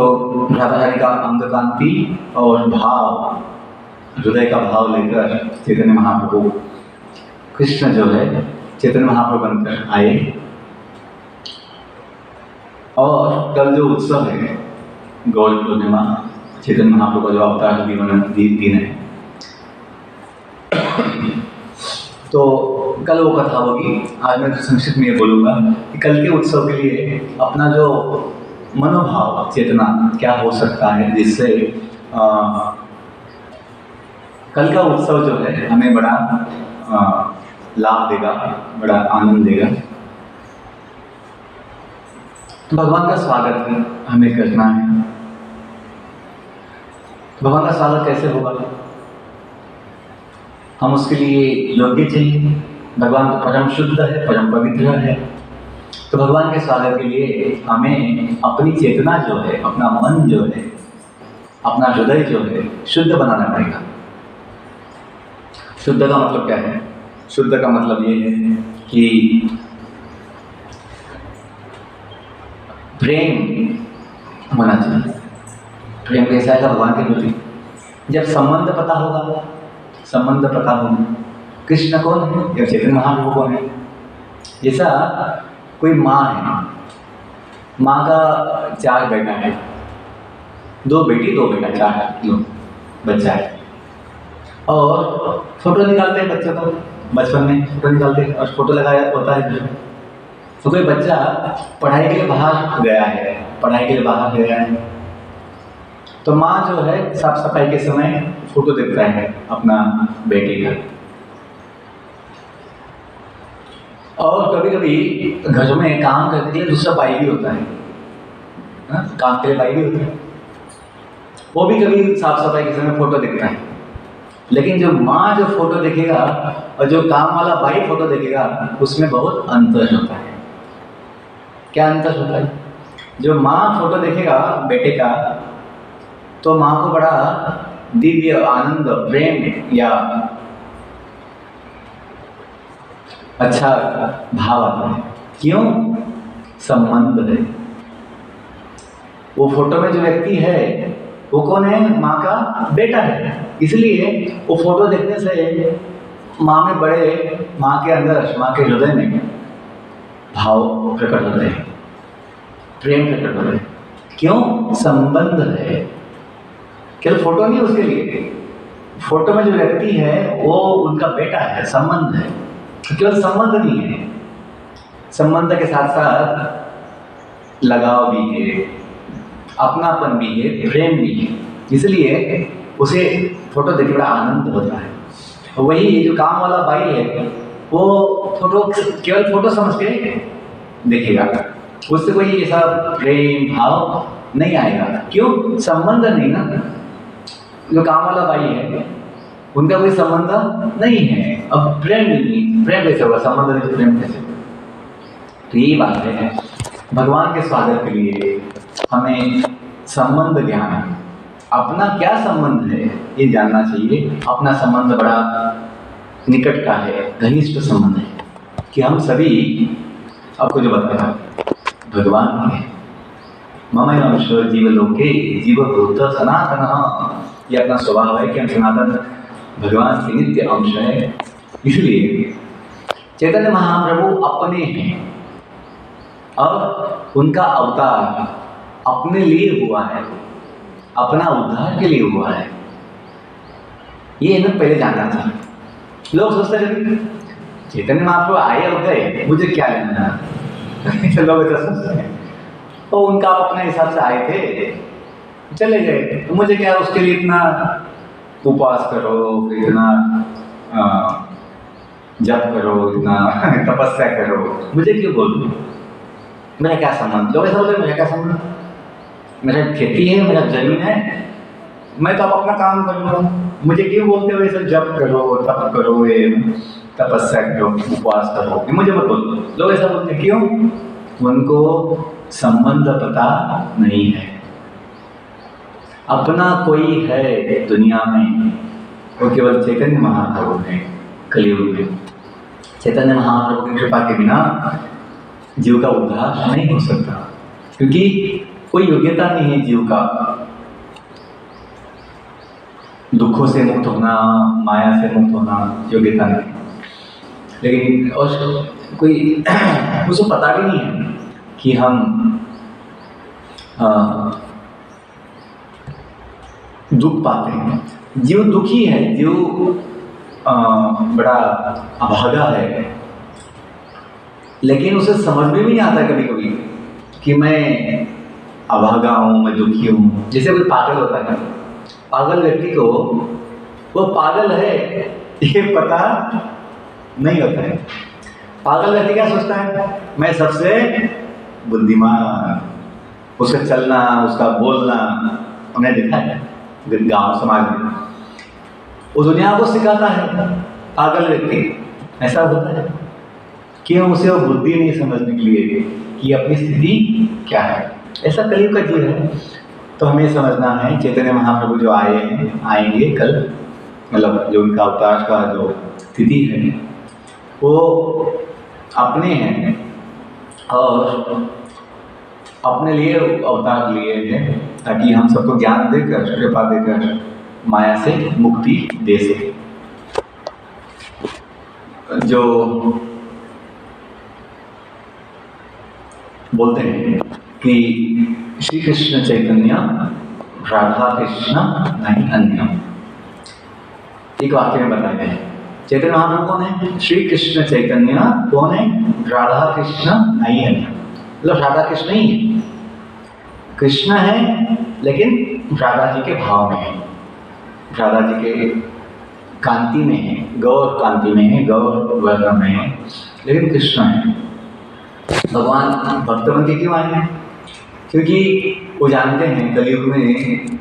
राधा रानी का अंग कांति और भाव, हृदय का भाव लेकर चैतन्य महाप्रभु कृष्ण जो है चैतन्य महाप्रभु बनकर आए। और कल जो उत्सव है गौर पूर्णिमा, चैतन्य महाप्रभु का जो अवतार दिन है, तो कल वो कथा होगी। आज मैं संक्षिप्त में ये बोलूँगा कि कल के उत्सव के लिए अपना जो मनोभाव, चेतना क्या हो सकता है, जिससे कल का उत्सव जो है हमें बड़ा लाभ देगा, बड़ा आनंद देगा। तो भगवान का स्वागत हमें करना है। भगवान का स्वागत कैसे होगा? हम उसके लिए योग्य चाहिए। भगवान तो परम शुद्ध है, परम पवित्र है। तो भगवान के स्वागत के लिए हमें अपनी चेतना जो है, अपना मन जो है, अपना हृदय जो है, शुद्ध बनाना पड़ेगा। शुद्ध का मतलब क्या है? शुद्ध का मतलब ये है कि प्रेम होना चाहिए। प्रेम कैसा है भगवान के प्रति? जब संबंध पता होगा, संबंध पता होगा, कृष्ण कौन है या चैतन्य महाप्रभु कौन है? जैसा कोई माँ है, माँ का 4 बेटा है, 2 बेटी 2 बेटा, 4 लोग बच्चा है, और फोटो निकालते हैं बच्चों को, बचपन में फोटो निकालते हैं और फोटो लगाया होता है। तो कोई बच्चा पढ़ाई के लिए बाहर गया है, पढ़ाई के लिए बाहर गया है, तो माँ जो है साफ सफाई के समय फोटो देखता है अपना बेटे का। और कभी कभी घर में काम करने के लिए दूसरा भाई भी होता है, काम के लिए भाई भी होता है, वो भी कभी साफ सफाई के समय फोटो देखता है। लेकिन जो माँ जो फोटो देखेगा और जो काम वाला भाई फोटो देखेगा, उसमें बहुत अंतर होता है। क्या अंतर होता है? जो माँ फोटो देखेगा बेटे का, तो माँ को बड़ा दिव्य आनंद, प्रेम या अच्छा भाव आता है। क्यों? संबंध है। वो फोटो में जो व्यक्ति है वो कौन है? माँ का बेटा है। इसलिए वो फोटो देखने से माँ में बड़े, माँ के अंदर, माँ के हृदय में भाव प्रकट होते हैं, प्रेम प्रकट होते हैं। क्यों? संबंध है। केवल फोटो नहीं उसके लिए, फोटो में जो व्यक्ति है वो उनका बेटा है, संबंध है। केवल संबंध नहीं है, संबंध के साथ साथ लगाव भी है, अपनापन भी है, प्रेम भी है। इसलिए उसे फोटो देख के बड़ा आनंद होता है। वही जो काम वाला भाई है वो फोटो केवल फोटो समझ के देखेगा, उससे कोई ऐसा प्रेम भाव नहीं आएगा। क्यों? संबंध नहीं ना। जो काम वाला भाई है उनका कोई संबंध नहीं है, अब प्रेम नहीं, प्रेम कैसे होगा? संबंध नहीं तो प्रेम कैसे होगा? तो यही बात है, भगवान के स्वागत के लिए हमें संबंध ज्ञान है, अपना क्या संबंध है ये जानना चाहिए। अपना संबंध बड़ा निकट का है, घनिष्ठ संबंध है कि हम सभी, आपको जो बताया भगवान के ममैव अंश जीवलोके जीवभूत सनातन, ये अपना स्वभाव है कि हम सनातन भगवान के नित्य अंश है। इसलिए चैतन्य महाप्रभु अपने हैं और उनका अवतार अपने लिए हुआ है, अपना उद्धार के लिए हुआ है। ये हमें पहले जानना था। लोग सोचते थे चैतन्य महाप्रभु आए और गए, मुझे क्या लेना है। लोग ऐसा सोचते हैं, तो उनका अपने हिसाब से आए थे, चले गए, तो मुझे क्या उसके लिए इतना उपवास करो, इतना जप करो, इतना तपस्या करो, मुझे क्यों बोलूं? मेरा क्या संबंध? लोग ऐसा बोलते हैं, मेरा क्या संबंध? मेरा खेती है, मेरा जमीन है, मैं तो अब अपना काम कर रहा हूँ, मुझे क्यों बोलते हो ऐसा जप करो, तप करो, ये तपस्या करो, उपवास करो, मुझे मत बोलो। लोग ऐसा बोलते हैं, क्यों? उनको संबंध पता नहीं है। अपना कोई है दुनिया में, वो केवल चैतन्य महाप्रभु है। कलियुग में चैतन्य महाप्रभु की कृपा के बिना जीव का उद्धार नहीं हो सकता, क्योंकि कोई योग्यता नहीं है जीव का दुखों से मुक्त होना, माया से मुक्त होना, योग्यता नहीं। लेकिन और कोई उसको पता भी नहीं है कि हम दुख पाते हैं। जीव दुखी है, जीव बड़ा अभागा है, लेकिन उसे समझ में भी नहीं आता कभी कभी कि मैं अभागा हूँ, मैं दुखी हूँ। जैसे कोई पागल होता है, पागल व्यक्ति को वो पागल है ये पता नहीं होता है। पागल व्यक्ति क्या सोचता है? मैं सबसे बुद्धिमान, उसका चलना, उसका बोलना हमने देखा है गांव समाज में, वो दुनिया को सिखाता है। पागल व्यक्ति ऐसा होता है, क्यों? उसे वो बुद्धि नहीं समझने के लिए कि अपनी स्थिति क्या है। ऐसा कलियुग का जीव है। तो हमें समझना है चैतन्य महाप्रभु जो आए हैं, आएंगे कल, मतलब जो उनका अवतार का जो स्थिति है वो अपने हैं और अपने लिए अवतार लिए हैं ताकि हम सबको ज्ञान देकर, कृपा देकर माया से मुक्ति दे सके। जो बोलते हैं कि श्री कृष्ण चैतन्य राधा कृष्ण नहीं अन्य, एक वाक्य में बताया है। चैतन्य महाप्रभु कौन है? श्री कृष्ण चैतन्य कौन है? राधा कृष्ण नहीं अन्य, मतलब राधा कृष्ण ही है, कृष्ण है लेकिन राधा जी के भाव में है, राधा जी के कांति में है, गौर कांति में है, गौर वर्ण में है, लेकिन कृष्ण है। भगवान भक्त बन के क्यों आए हैं? क्योंकि वो जानते हैं कलयुग में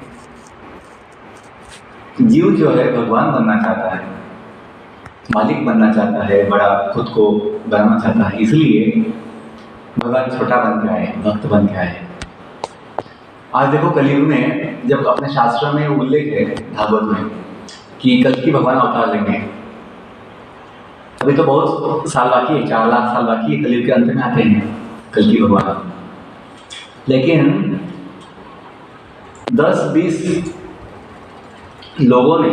जीव जो है भगवान बनना चाहता है, मालिक बनना चाहता है, बड़ा खुद को बनाना चाहता है, इसलिए भगवान छोटा बन के आए, भक्त बन के आए। आज देखो कलयुग में जब अपने शास्त्रों में उल्लेख है भागवत में कि कल की भगवान अवतार लेंगे, अभी तो बहुत साल बाकी है, 4 लाख साल बाकी है, कलयुग के अंत में आते हैं कल की भगवान। लेकिन 10-20 लोगों ने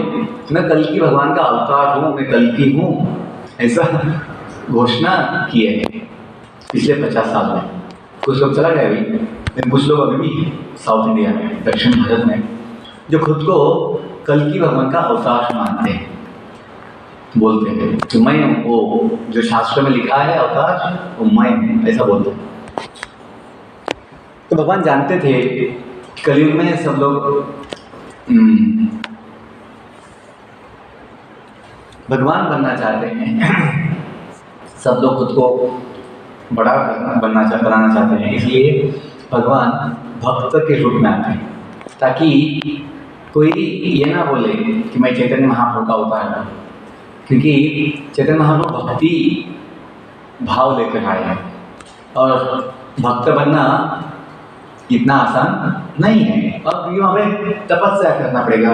मैं कल की भगवान का अवतार हूँ, मैं कल की हूँ, ऐसा घोषणा की है पिछले 50 साल में। कुछ लोग चला गए अभी, लेकिन कुछ लोग अभी भी साउथ इंडिया में, दक्षिण भारत में, जो खुद को कल की भगवान का अवतार मानते हैं, बोलते हैं कि मैं वो जो शास्त्र में लिखा है अवतार वो मैं हूँ, ऐसा बोलते हैं। तो भगवान जानते थे कलयुग में सब लोग भगवान बनना चाहते हैं, सब लोग खुद को बड़ा बनाना चाहते हैं, इसलिए भगवान भक्त के रूप में आते हैं ताकि कोई ये ना बोले कि मैं चैतन्य महाप्रभु का अवतार हूँ, क्योंकि चैतन्य महाप्रभु भक्ति भाव लेकर आए हैं और भक्त बनना इतना आसान नहीं है। अब यूँ हमें तपस्या करना पड़ेगा,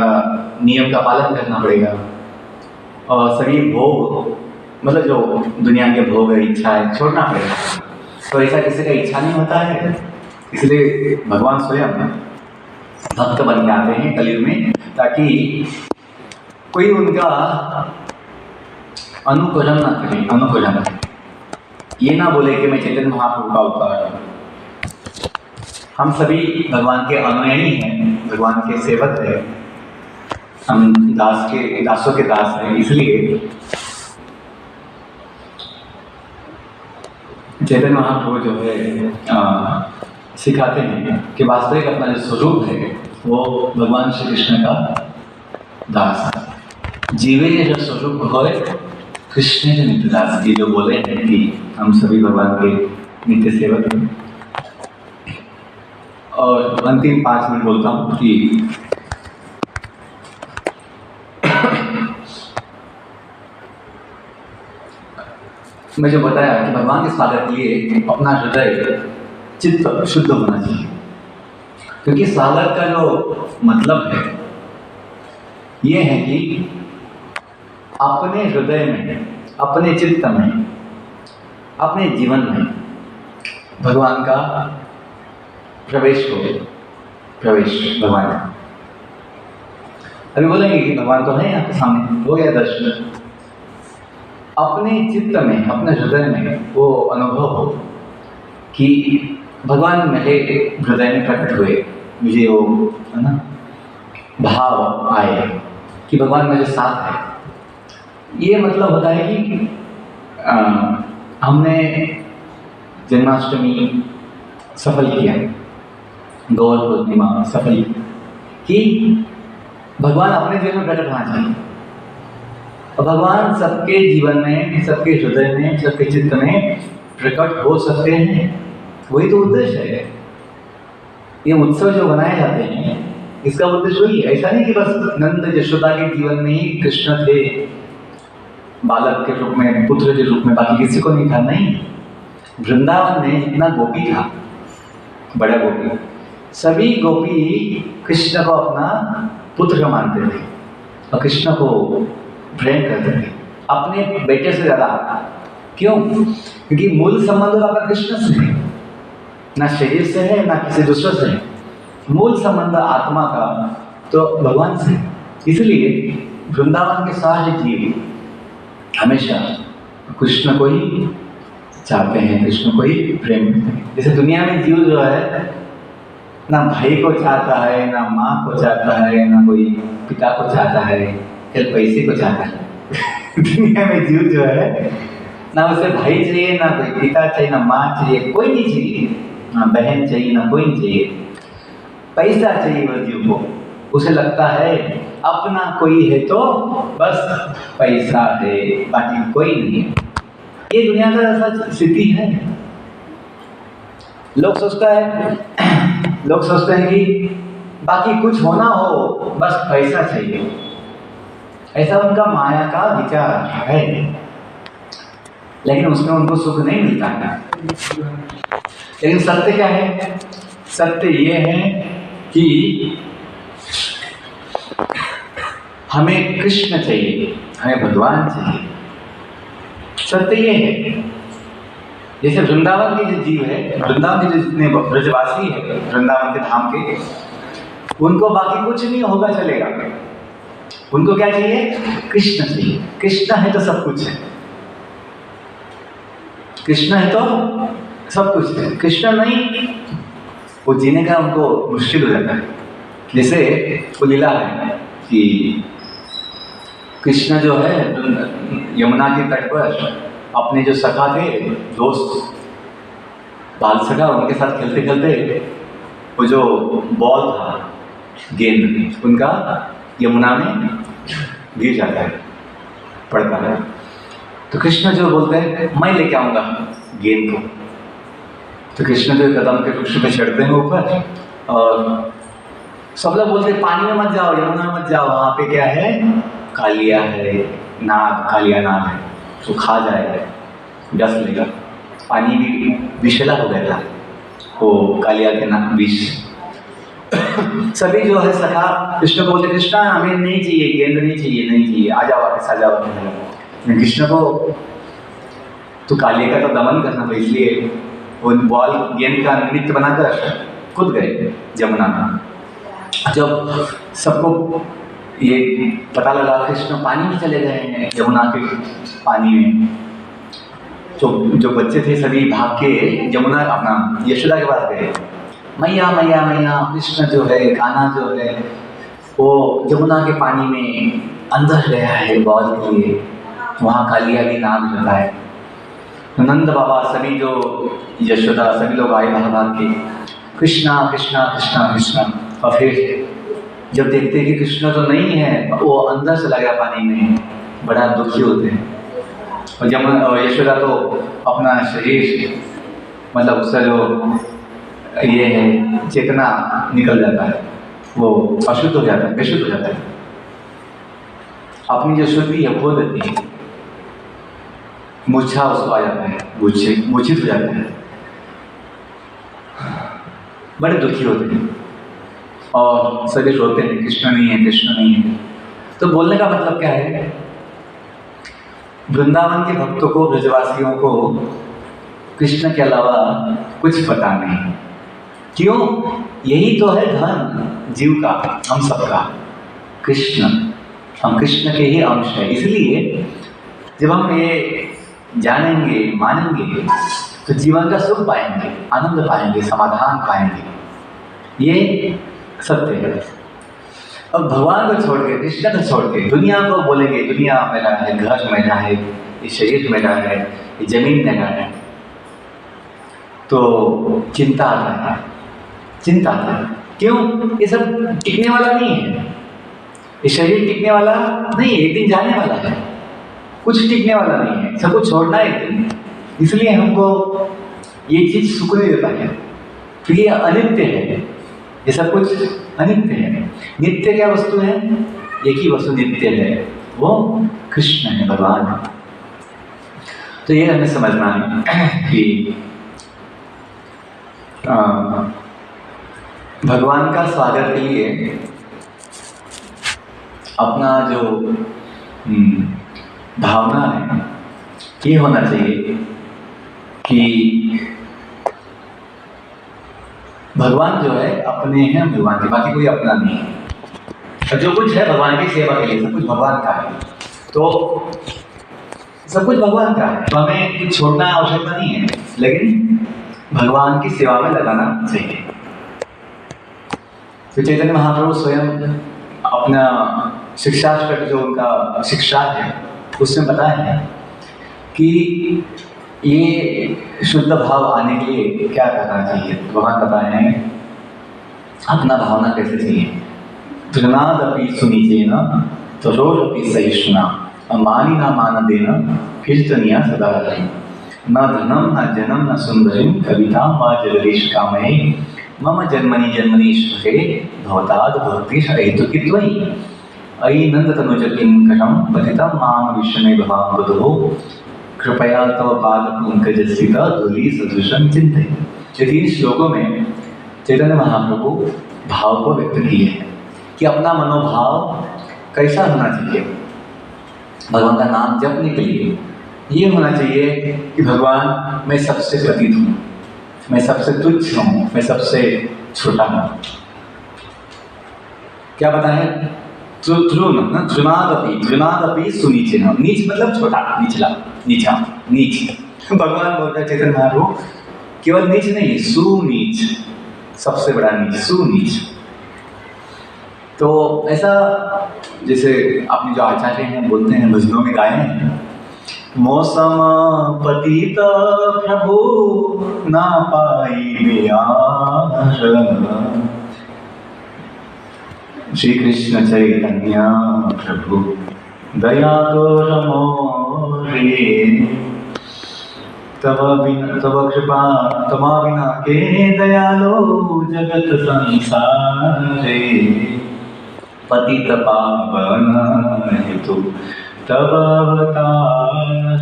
नियम का पालन करना पड़ेगा और सभी भोग, मतलब जो दुनिया के भोग है, इच्छा है, छोड़ना पड़ेगा। तो ऐसा किसी का इच्छा नहीं होता है, इसलिए भगवान स्वयं भक्त बन के आते हैं कलयुग में ताकि कोई उनका अनुकरण ना करे, अनुकरण ये ना बोले कि मैं चैतन्य महाप्रभु का अवतार हूँ। हम सभी भगवान के अनुयायी हैं, भगवान के सेवक हैं, हम दासों के दास हैं, इसलिए चैतन्य महाप्रभु जो है सिखाते हैं कि वास्तविक अपना जो स्वरूप है वो भगवान श्री कृष्ण का दास है। जीवे जो स्वरूप हो कृष्ण के नित्य दास, ये जो बोले हैं कि हम सभी भगवान के नित्य सेवक हैं। और अंतिम 5 मिनट बोलता हूँ कि मैं जो बताया कि भगवान के स्वागत के लिए अपना हृदय चित्त शुद्ध होना चाहिए, क्योंकि स्वागत का जो मतलब है ये है कि अपने हृदय में, अपने चित्त में, अपने जीवन में भगवान का प्रवेश हो, प्रवेश भगवान का। अभी बोलेंगे कि भगवान तो है आपके सामने, हो गया दर्शन। अपने चित्त में, अपने हृदय में वो अनुभव हो कि भगवान मेरे हृदय में प्रकट हुए, मुझे वो है ना भाव आए कि भगवान मेरे साथ है। ये मतलब होता है कि हमने जन्माष्टमी सफल किया, गौर पूर्णिमा सफल कि भगवान अपने जीवन में प्रकट होना चाहिए और भगवान सबके जीवन में, सबके हृदय में, सबके चित्त में प्रकट हो सकते हैं। वही तो उद्देश्य है। ये उत्सव जो बनाए जाते हैं इसका उद्देश्य वही है। ऐसा नहीं कि बस नंद यशोदा के जीवन में ही कृष्ण थे बालक के रूप में, पुत्र के रूप में, बाकी किसी को नहीं था। नहीं, वृंदावन में जितना गोपी था, बड़ा गोपी, सभी गोपी कृष्ण को अपना पुत्र मानते थे और कृष्ण को प्रेम करते थे अपने बेटे से ज्यादा। क्यों? क्योंकि मूल संबंध आपका कृष्ण से है, ना शरीर से है ना किसी दूसरे से है। मूल संबंध आत्मा का तो भगवान से। इसलिए वृंदावन के सारे जीव हमेशा कृष्ण को ही चाहते हैं, कृष्ण को ही प्रेम करते हैं। जैसे दुनिया में जीव जो है ना भाई को चाहता है, ना माँ को चाहता है, ना कोई पिता को चाहता है, केवल पैसे को चाहता है। दुनिया में जीव जो है ना उसे भाई चाहिए, ना कोई पिता चाहिए, ना माँ चाहिए, कोई नहीं चाहिए, ना बहन चाहिए, ना कोई नहीं चाहिए, पैसा चाहिए बस जीव को। उसे लगता है अपना कोई है तो बस पैसा है, बाकी कोई नहीं है। ये दुनिया का ऐसा स्थिति है। लोग सोचते हैं कि बाकी कुछ होना हो बस पैसा चाहिए, ऐसा उनका माया का विचार है। लेकिन उसमें उनको सुख नहीं मिलता है। लेकिन सत्य क्या है? सत्य ये है कि हमें कृष्ण चाहिए, हमें भगवान चाहिए। सत्य ये है। जैसे वृंदावन के जो जीव है, वृंदावन के जो जितने ब्रजवासी है वृंदावन के धाम के, उनको बाकी कुछ नहीं होगा चलेगा। उनको क्या चाहिए? कृष्ण चाहिए। कृष्ण है तो सब कुछ है। कृष्ण है तो सब कुछ है। कृष्ण नहीं, वो जीने का उनको मुश्किल हो जाता है। जैसे वो लीला है कि कृष्ण जो है यमुना के तट पर अपने जो सखा थे, दोस्त बाल सखा, उनके साथ खेलते खेलते वो जो बॉल था, गेंद, उनका यमुना में गिर जाता है, पड़ता है। तो कृष्ण जो बोलते हैं मैं लेके आऊंगा गेंद को। तो कृष्ण जो कदम के वृक्ष पे चढ़ते हैं ऊपर, और सब लोग बोलते हैं पानी में मत जाओ, यमुना में मत जाओ, वहाँ पे क्या है? कालिया है, नाग, कालिया नाग है, तो खा जाएगा, डस लेगा। पानी भी विषैला हो गया था वो कालिया के नाग विष। सभी जो है सखा कृष्ण को बोलते, कृष्णा हमें नहीं चाहिए गेंद, नहीं चाहिए, नहीं चाहिए, आ जाओ वापस, आ जाओ। कृष्ण को तो कालिया का तो दमन करना था, इसलिए वो बॉल गेंद का निमित्त बनाकर कूद गए यमुना में। जब सबको ये पता लगा कृष्ण पानी में चले गए हैं, यमुना के पानी में, तो जो बच्चे थे सभी भाग के यमुना अपना यशोदा के पास गए। मैया मैया मैया, कृष्ण जो है, कान्हा जो है, वो यमुना के पानी में अंदर गया है बॉल के लिए, वहाँ कालिया भी नाग रहता है। नंद बाबा, सभी जो यशोदा, सभी लोग आए भाग भाग के, कृष्णा कृष्णा कृष्णा कृष्णा। और फिर जब देखते कि कृष्ण तो नहीं है, वो अंदर चला गया पानी में, बड़ा दुखी होते हैं। और जब यशोदा तो अपना शरीर, मतलब उसका जो ये है चेतना निकल जाता है, वो अशुद्ध हो जाता है, बेशुद्ध हो जाता है, अपनी जो शुद्धि है खो देती है, मूर्छा उसको आ जाता है, मूर्छित हो जाता है, बड़े दुखी होते हैं और सभी रोते हैं, कृष्ण नहीं है, कृष्ण नहीं है। तो बोलने का मतलब क्या है? वृंदावन के भक्तों को, ब्रजवासियों को कृष्ण के अलावा कुछ पता नहीं। क्यों? यही तो है धन जीव का, हम सबका, कृष्ण। हम कृष्ण के ही अंश है। इसलिए जब हम ये जानेंगे, मानेंगे, तो जीवन का सुख पाएंगे, आनंद पाएंगे, समाधान पाएंगे। ये सत्य है। अब भगवान को छोड़ के, कृष्ण को छोड़ के दुनिया को बोलेंगे दुनिया मेरा है, घर मेरा है, ये शरीर मेरा है, ये जमीन मेरा है, तो चिंता आता है, चिंता आता है। क्यों? ये सब टिकने वाला नहीं है, ये शरीर टिकने वाला नहीं है, एक दिन जाने वाला है, कुछ टिकने वाला नहीं है, सब कुछ छोड़ना है एक दिन। इसलिए हमको ये चीज सुख नहीं देता है, क्योंकि ये अनित्य है, ये सब कुछ अनित्य है। नित्य क्या वस्तु है? एक ही वस्तु नित्य है, वो कृष्ण है, भगवान है। तो ये हमें समझना है कि भगवान का स्वागत के लिए अपना जो भावना है ये होना चाहिए कि भगवान जो है अपने हैं, भगवान के, बाकी कोई अपना नहीं है। और जो कुछ है भगवान की सेवा के लिए, सब कुछ भगवान का है। तो सब कुछ भगवान का है, तो हमें कुछ छोड़ना आवश्यकता नहीं है, लेकिन भगवान की सेवा में लगाना चाहिए। तो चैतन्य महाप्रभु स्वयं अपना शिक्षाष्टक जो उनका शिक्षा है उसमें बताया है कि ये शुद्ध भाव आने के लिए क्या करना चाहिए। भगवान बताए हैं अपना भावना कैसे चाहिए। तृणादपि सुनिचेन तरोरपि सहिष्णुना अमानी न मान देना कीर्तनिया सदा रही। न धनम न जनम न सुंदरीम कविता वा जगदीश कामये मम जन्मनि जन्मनीश्वरे भवताद भक्ति हेतुकित्वयि अयि नंद तनुज किंकरम पतितं मां विष्णे भवां बुधो कृपया तव पाद पंकजस्थित धूलि सदृशं चिंते। ये 3 श्लोकों में चैतन्य महाप्रभु भाव को व्यक्त किए हैं कि अपना मनोभाव कैसा होना चाहिए। भगवान का नाम जपने के लिए ये होना चाहिए कि भगवान मैं सबसे पतित हूँ, मैं सबसे तुच्छ हूँ, मैं सबसे छोटा हूँ। क्या बताएं? तृणादपि सुनीचेन, नीच मतलब छोटा, निचला, नीचा, नीच। भगवान बोलते हैं चैतन्य महाप्रभु केवल नीच नहीं, सुनीच, सबसे बड़ा नीच, सुनीच। तो ऐसा जैसे अपने जो आचार्य हैं बोलते हैं, भजनों में गाए हैं, मौसम पतित प्रभु ना पाई बिहार, श्री कृष्ण चैतन्य प्रभु दया तोर मोरे, तब कृपा तमा बिना के दयालो जगत संसारे, पतित पावन हेतु तब अवतार,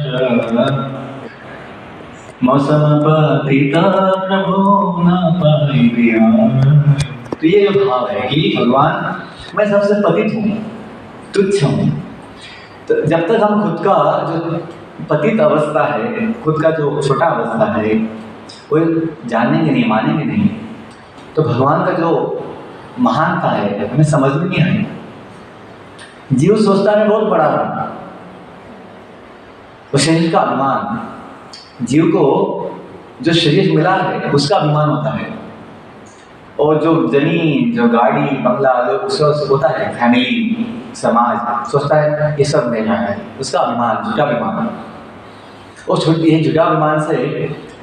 मौसम पतित प्रभु न पाई बिहार। तो ये जो भाव है कि भगवान मैं सबसे पतित हूँ, तुच्छ हूँ। तो जब तक हम खुद का जो पतित अवस्था है, खुद का जो छोटा अवस्था है, वो जानेंगे नहीं, मानेंगे नहीं, तो भगवान का जो महानता है हमें समझ में नहीं आएगी। जीव सोचता है बहुत बड़ा है, वो शरीर का अभिमान, जीव को जो शरीर मिला है उसका अभिमान होता है, और जो जमीन, जो गाड़ी, बंगला, जो उसका होता है, फैमिली, समाज, सोचता है ये सब मेरा है, उसका अभिमान, झूठा अभिमान। और ये झूठा अभिमान से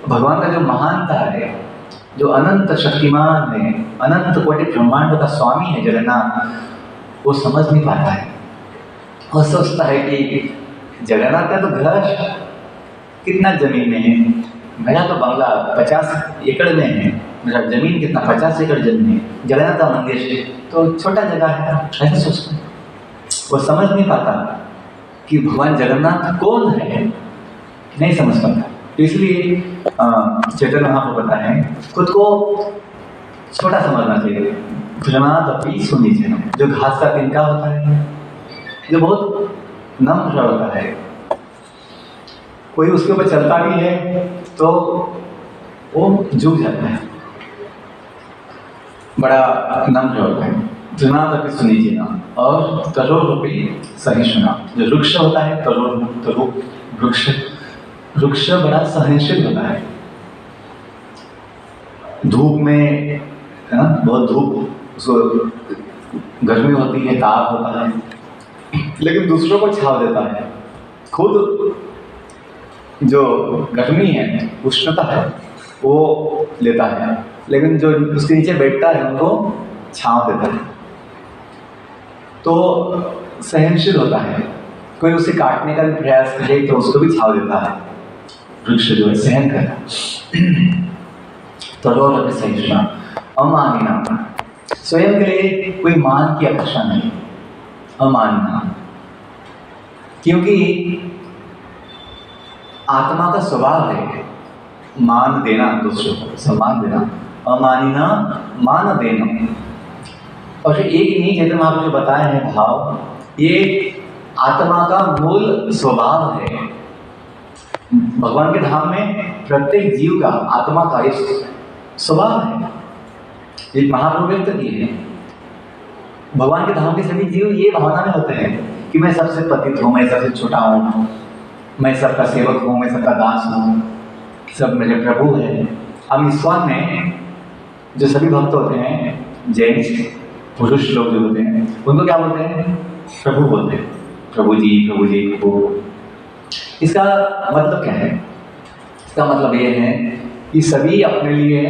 भगवान का जो महानता है, जो अनंत शक्तिमान है, अनंत कोटि ब्रह्मांड का स्वामी है जगन्नाथ, वो समझ नहीं पाता है। और सोचता है कि जगन्नाथ का तो घर कितना जमीन में है, मेरा तो बंगला 50 एकड़ में है, मेरा जमीन कितना 50 एकड़ जमीन है, जगन्नाथ का मंदिर तो छोटा जगह है, ऐसा सोचता है। वो समझ नहीं पाता कि भगवान जगन्नाथ कौन है, नहीं समझ पाता। तो इसलिए चैतन्य महाप्रभु बताते हैं खुद को छोटा समझना चाहिए। तृणादपि सुनिचेन, जो घास का तिनका होता है, जो बहुत नम्र होता है, कोई उसके ऊपर चलता भी है तो वो झुक जाता है, बड़ा नम्र होता है। तृणादपि सुनिचेन और तरोरपि सहिष्णुना, जो वृक्ष होता है, तरो वृक्ष बड़ा सहनशील होता है। धूप में बहुत धूप, उसको गर्मी होती है, ताप होता है, लेकिन दूसरों को छाव देता है। खुद जो गर्मी है, उष्णता है, वो लेता है, लेकिन जो उसके नीचे बैठता है उनको छाव देता है। तो सहनशील होता है, कोई उसे काटने का भी प्रयास करे तो उसको भी छाव देता है। वृक्ष जो है सहन करता। तरोरपि सहिष्णुना अमानिना, स्वयं के लिए कोई मान की अपेक्षा नहीं, अमानिना, क्योंकि आत्मा का स्वभाव है मान देना, दूसरों को सम्मान देना। अमानिना मान देना, और एक नहीं, जैसे आपने जो बताया है भाव, ये आत्मा का मूल स्वभाव है। भगवान के धाम में प्रत्येक जीव का, आत्मा का एक स्वभाव है, एक महाप्रभु व्यक्त किए हैं। भगवान के धाम के सभी जीव ये भावना में होते हैं कि मैं सबसे पतित हूँ, मैं सबसे छोटा हूँ, मैं सबका सेवक हूँ, मैं सबका दास हूँ, सब मेरे प्रभु हैं। अब इस्कॉन में जो सभी भक्त होते हैं, जेंट्स पुरुष लोग जो होते हैं, उनको क्या बोलते हैं? प्रभु बोलते हैं। प्रभु जी, प्रभु जी, प्रभु। इसका मतलब क्या है? इसका मतलब ये है कि सभी अपने लिए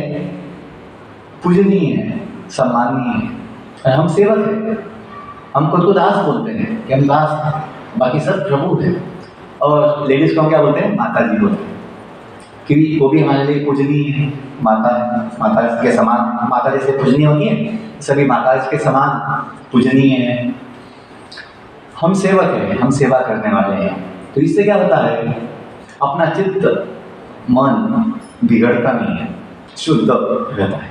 पूजनीय है, सम्माननीय है, और हम सेवक हैं। हम खुद को दास बोलते हैं कि हम दास हैं, बाकी सब प्रभु हैं। और लेडीज को हम क्या बोलते हैं? माता जी बोलते हैं, क्योंकि वो भी हमारे लिए पूजनीय है। माता के समान, माता जैसे पूजनीय होती है, सभी माता के समान पूजनीय है। हम सेवक हैं, हम सेवा करने वाले हैं। तो इससे क्या होता है? अपना चित्त मन बिगड़ता नहीं है, शुद्ध रहता है।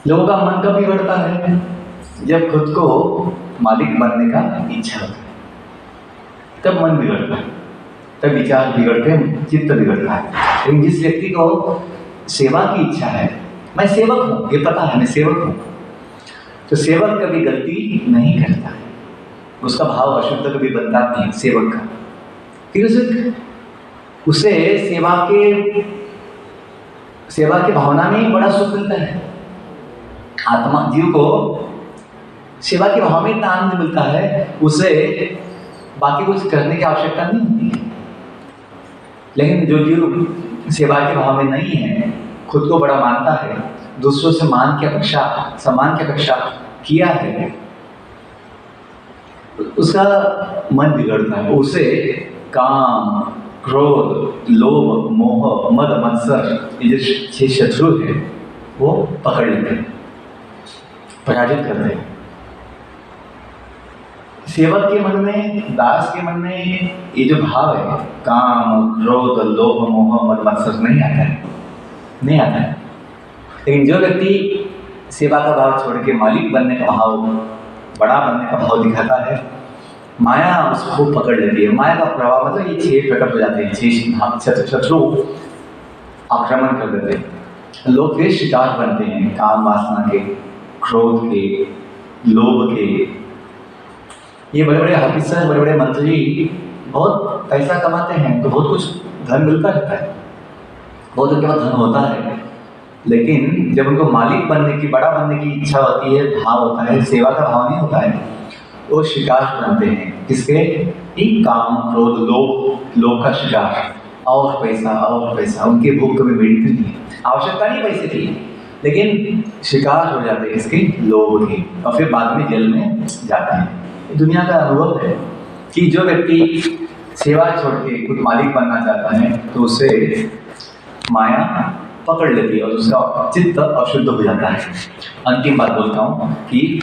लोगों का मन कब बिगड़ता है? जब खुद को मालिक बनने का इच्छा होता है, तब मन बिगड़ता है, तब विचार बिगड़ते हैं, चित्त बिगड़ता है। लेकिन जिस व्यक्ति को सेवा की इच्छा है, मैं सेवक हूँ, ये पता है मैं सेवक हूँ, तो सेवक कभी गलती नहीं करता है। उसका भाव अशुद्ध कभी बनता नहीं सेवक का, फिर उसे सेवा के भावना में बड़ा सुख मिलता है। आत्मा जीव को सेवा के भाव में इतना आनंद मिलता है, उसे बाकी कुछ करने की आवश्यकता नहीं होती है। लेकिन जो जीव सेवा के भाव में नहीं है, खुद को बड़ा मानता है, दूसरों से सम्मान की अपेक्षा किया है, उसका मन बिगड़ता है। उसे काम, क्रोध, लोभ, मोह, मद, मत्सर, ये जो 6 शत्रु है वो पकड़ लेते हैं, पराजित करते हैं। सेवक के मन में, दास के मन में ये जो भाव है, काम, क्रोध, लोभ, मोह, मद, मत्सर नहीं आता है। लेकिन जो व्यक्ति सेवा का भाव छोड़ के मालिक बनने का भाव, बड़ा बनने का भाव दिखाता है, माया उसको पकड़ लेती है। माया का प्रभाव मतलब ये 6 प्रकट हो जाते हैं, 6 शत्रु आक्रमण कर देते हैं। लोग फिर शिकार बनते हैं काम वासना के, क्रोध के, लोभ के। ये बड़े बड़े ऑफिसर, बड़े बड़े मंत्री बहुत पैसा कमाते हैं, तो बहुत कुछ धन मिलता रहता है, बहुत उनके पास धन होता है। लेकिन जब उनको मालिक बनने की, बड़ा बनने की इच्छा होती है, भाव होता है, सेवा का भाव नहीं होता है, वो शिकार बनते हैं। किसके? एक काम, क्रोध, लोभ का शिकार। और पैसा, उनकी भूख कभी मिटती नहीं है। आवश्यकता नहीं पैसे की, लेकिन शिकार हो जाते हैं इसके, लोभ की, और फिर बाद में जेल में जाते हैं। दुनिया का अनुभव है कि जो व्यक्ति सेवा छोड़ के खुद मालिक बनना चाहता है, तो उसे माया पकड़ लेती है और उसका चित्त अशुद्ध हो जाता है। अंतिम बात बोलता हूँ कि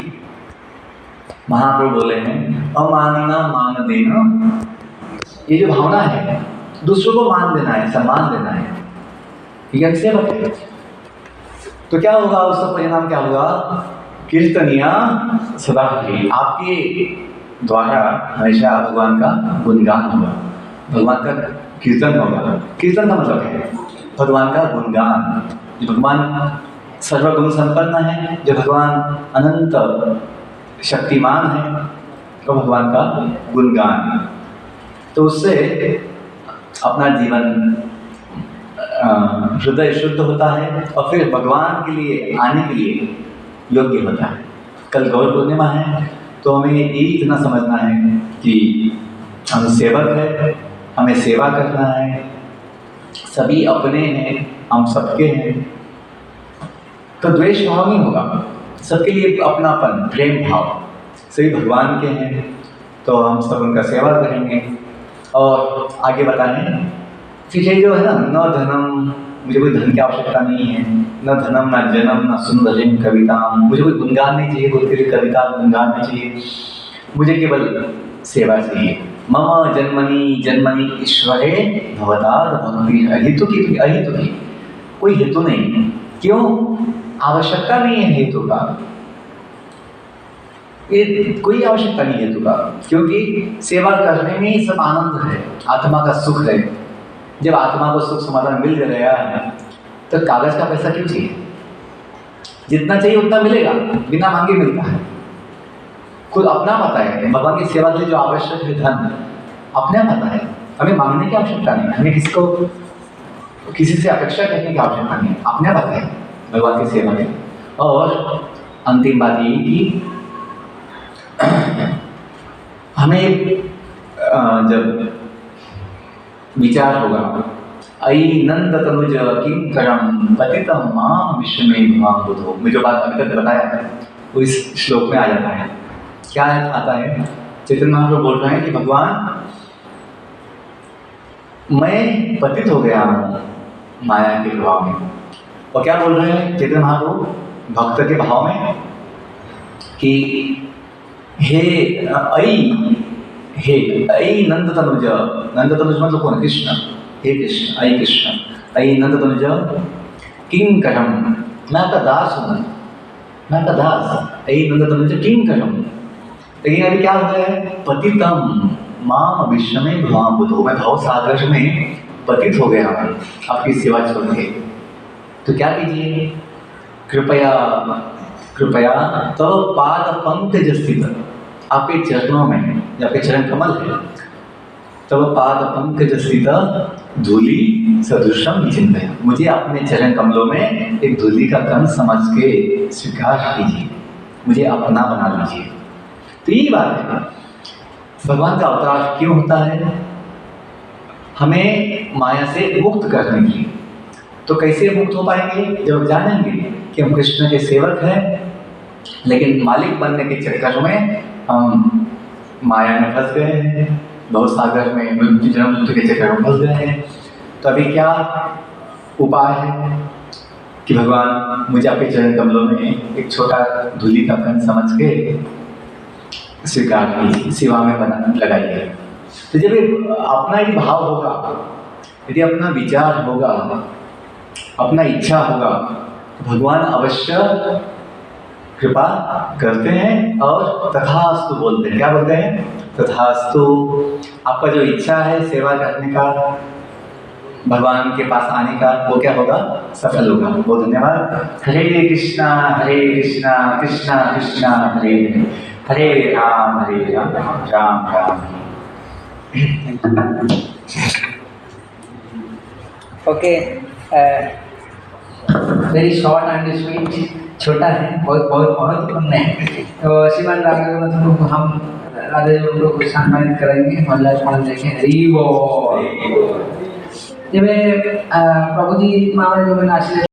महाप्रभु बोले हैं, अमानिना मान देना। ये जो भावना है, दूसरों को मान देना है, सम्मान देना है, ये सेवक है। तो क्या होगा? उसका परिणाम क्या होगा? कीर्तनिया सदा की, आपके द्वारा हमेशा भगवान का गुणगान होगा, भगवान का कीर्तन होगा। कीर्तन का मतलब है भगवान का गुणगान। जो भगवान सर्वगुण संपन्न है, जो भगवान अनंत शक्तिमान है, तो भगवान का गुणगान। तो उससे अपना जीवन हृदय शुद्ध होता है और फिर भगवान के लिए आने के लिए योग्य होता है। कल गौर पूर्णिमा है, तो हमें ये इतना समझना है कि हम सेवक है, हमें सेवा करना है, सभी अपने हैं, हम सबके हैं, तो द्वेष भाव नहीं होगा, सबके लिए अपनापन, प्रेम भाव। सभी भगवान के हैं, तो हम सब उनका सेवा करेंगे। और आगे बताएं, फिर ये जो है ना, न धनम, मुझे कोई धन की आवश्यकता नहीं है, न धनम, न जन्म, न सुंदरिम कविता, मुझे कोई गुणगान नहीं चाहिए, कोई तेरी कविता गुणगान नहीं चाहिए, मुझे केवल सेवा चाहिए। मम जन्मनि जन्मनि ईश्वरे भवताद भक्ति। अहितु की कोई हेतु नहीं। क्यों? आवश्यकता नहीं है हेतु का, ये कोई आवश्यकता नहीं हेतु का, क्योंकि सेवा करने में ही सब आनंद है, आत्मा का सुख है। जब आत्मा को सुख समाधान मिल गया है, तो कागज का पैसा क्यों चाहिए? जितना चाहिए उतना मिलेगा, बिना मांगे मिलता है। खुद अपना पता है, भगवान की सेवा के लिए जो आवश्यक है धन, अपने आप आता है। हमें मांगने की आवश्यकता नहीं, हमें किसी से अपेक्षा करने की आवश्यकता नहीं, अपने आप आता है भगवान की सेवा में। और अंतिम बात यही कि हमें जब विचार होगा अयि नंद तनुज किंकरम पतितम माम विश्व में भवाम बुधो, मैं जो बात अभी तक बताया है वो इस श्लोक में आ जाता है। क्या आता है? चैतन्य महाप्रभु बोल रहे हैं कि भगवान मैं पतित हो गया हूँ माया के प्रभाव में। और क्या बोल रहे हैं चैतन्य महाप्रभु भक्त के भाव में कि हे अयि नंद तनुज, नंद तनुज मतलब कौन? कृष्ण। हे कृष्ण, अयि कृष्ण, अयि नंद तनुज किंकरम, मैं आपका दास हूँ, मैं आपका दास। अयि नंद तनुज किंकरम, लेकिन अभी क्या हो गया है? पतितम माम विश्व में भवाम बुधो, मैं भव सागर में पतित हो गया हूँ आपकी सेवा छोड़ के। तो क्या कीजिए? कृपया कृपया तो पाद पंकज स्थित, आपके चरणों में, जो आपके चरण कमल है, तब पाद पंकज स्थित धूलि सदृशम चिंतया, मुझे अपने चरण कमलों में एक धूलि का कण समझ के स्वीकार कीजिए, मुझे अपना बना लीजिए। तो यही बात है, भगवान का अवतार क्यों होता है? हमें माया से मुक्त करने की। तो कैसे मुक्त हो पाएंगे? जब जानेंगे कि हम कृष्ण के सेवक हैं, लेकिन मालिक बनने के चक्कर में हम माया में फंस गए हैं, बहुत सागर में मृत्यु के चक्कर में फंस गए हैं। तो अभी क्या उपाय है कि भगवान मुझे आपके चरण कमलों में एक छोटा धूलि का कण समझ के स्वीकार कीजिए, सेवा में बना लगाइए। तो जब ये अपना ही भाव होगा, यदि अपना विचार होगा, अपना इच्छा होगा, तो भगवान अवश्य कृपा करते हैं और तथास्तु बोलते हैं। क्या बोलते हैं? तथास्तु। आपका जो इच्छा है सेवा करने का, भगवान के पास आने का, वो क्या होगा? सफल होगा। बहुत धन्यवाद। Hare Krishna Krishna Krishna Hare Hare, Hare Ram Ram Ram. Okay, very short and sweet, छोटा है, बहुत बहुत बहुत कम है। तो श्रीमान राघव को हम राधे जी को सम्मानित करेंगे, मल्ला स्थान देखें। हरि बोल। जब प्रभु जी मामले जो आशीर्वाद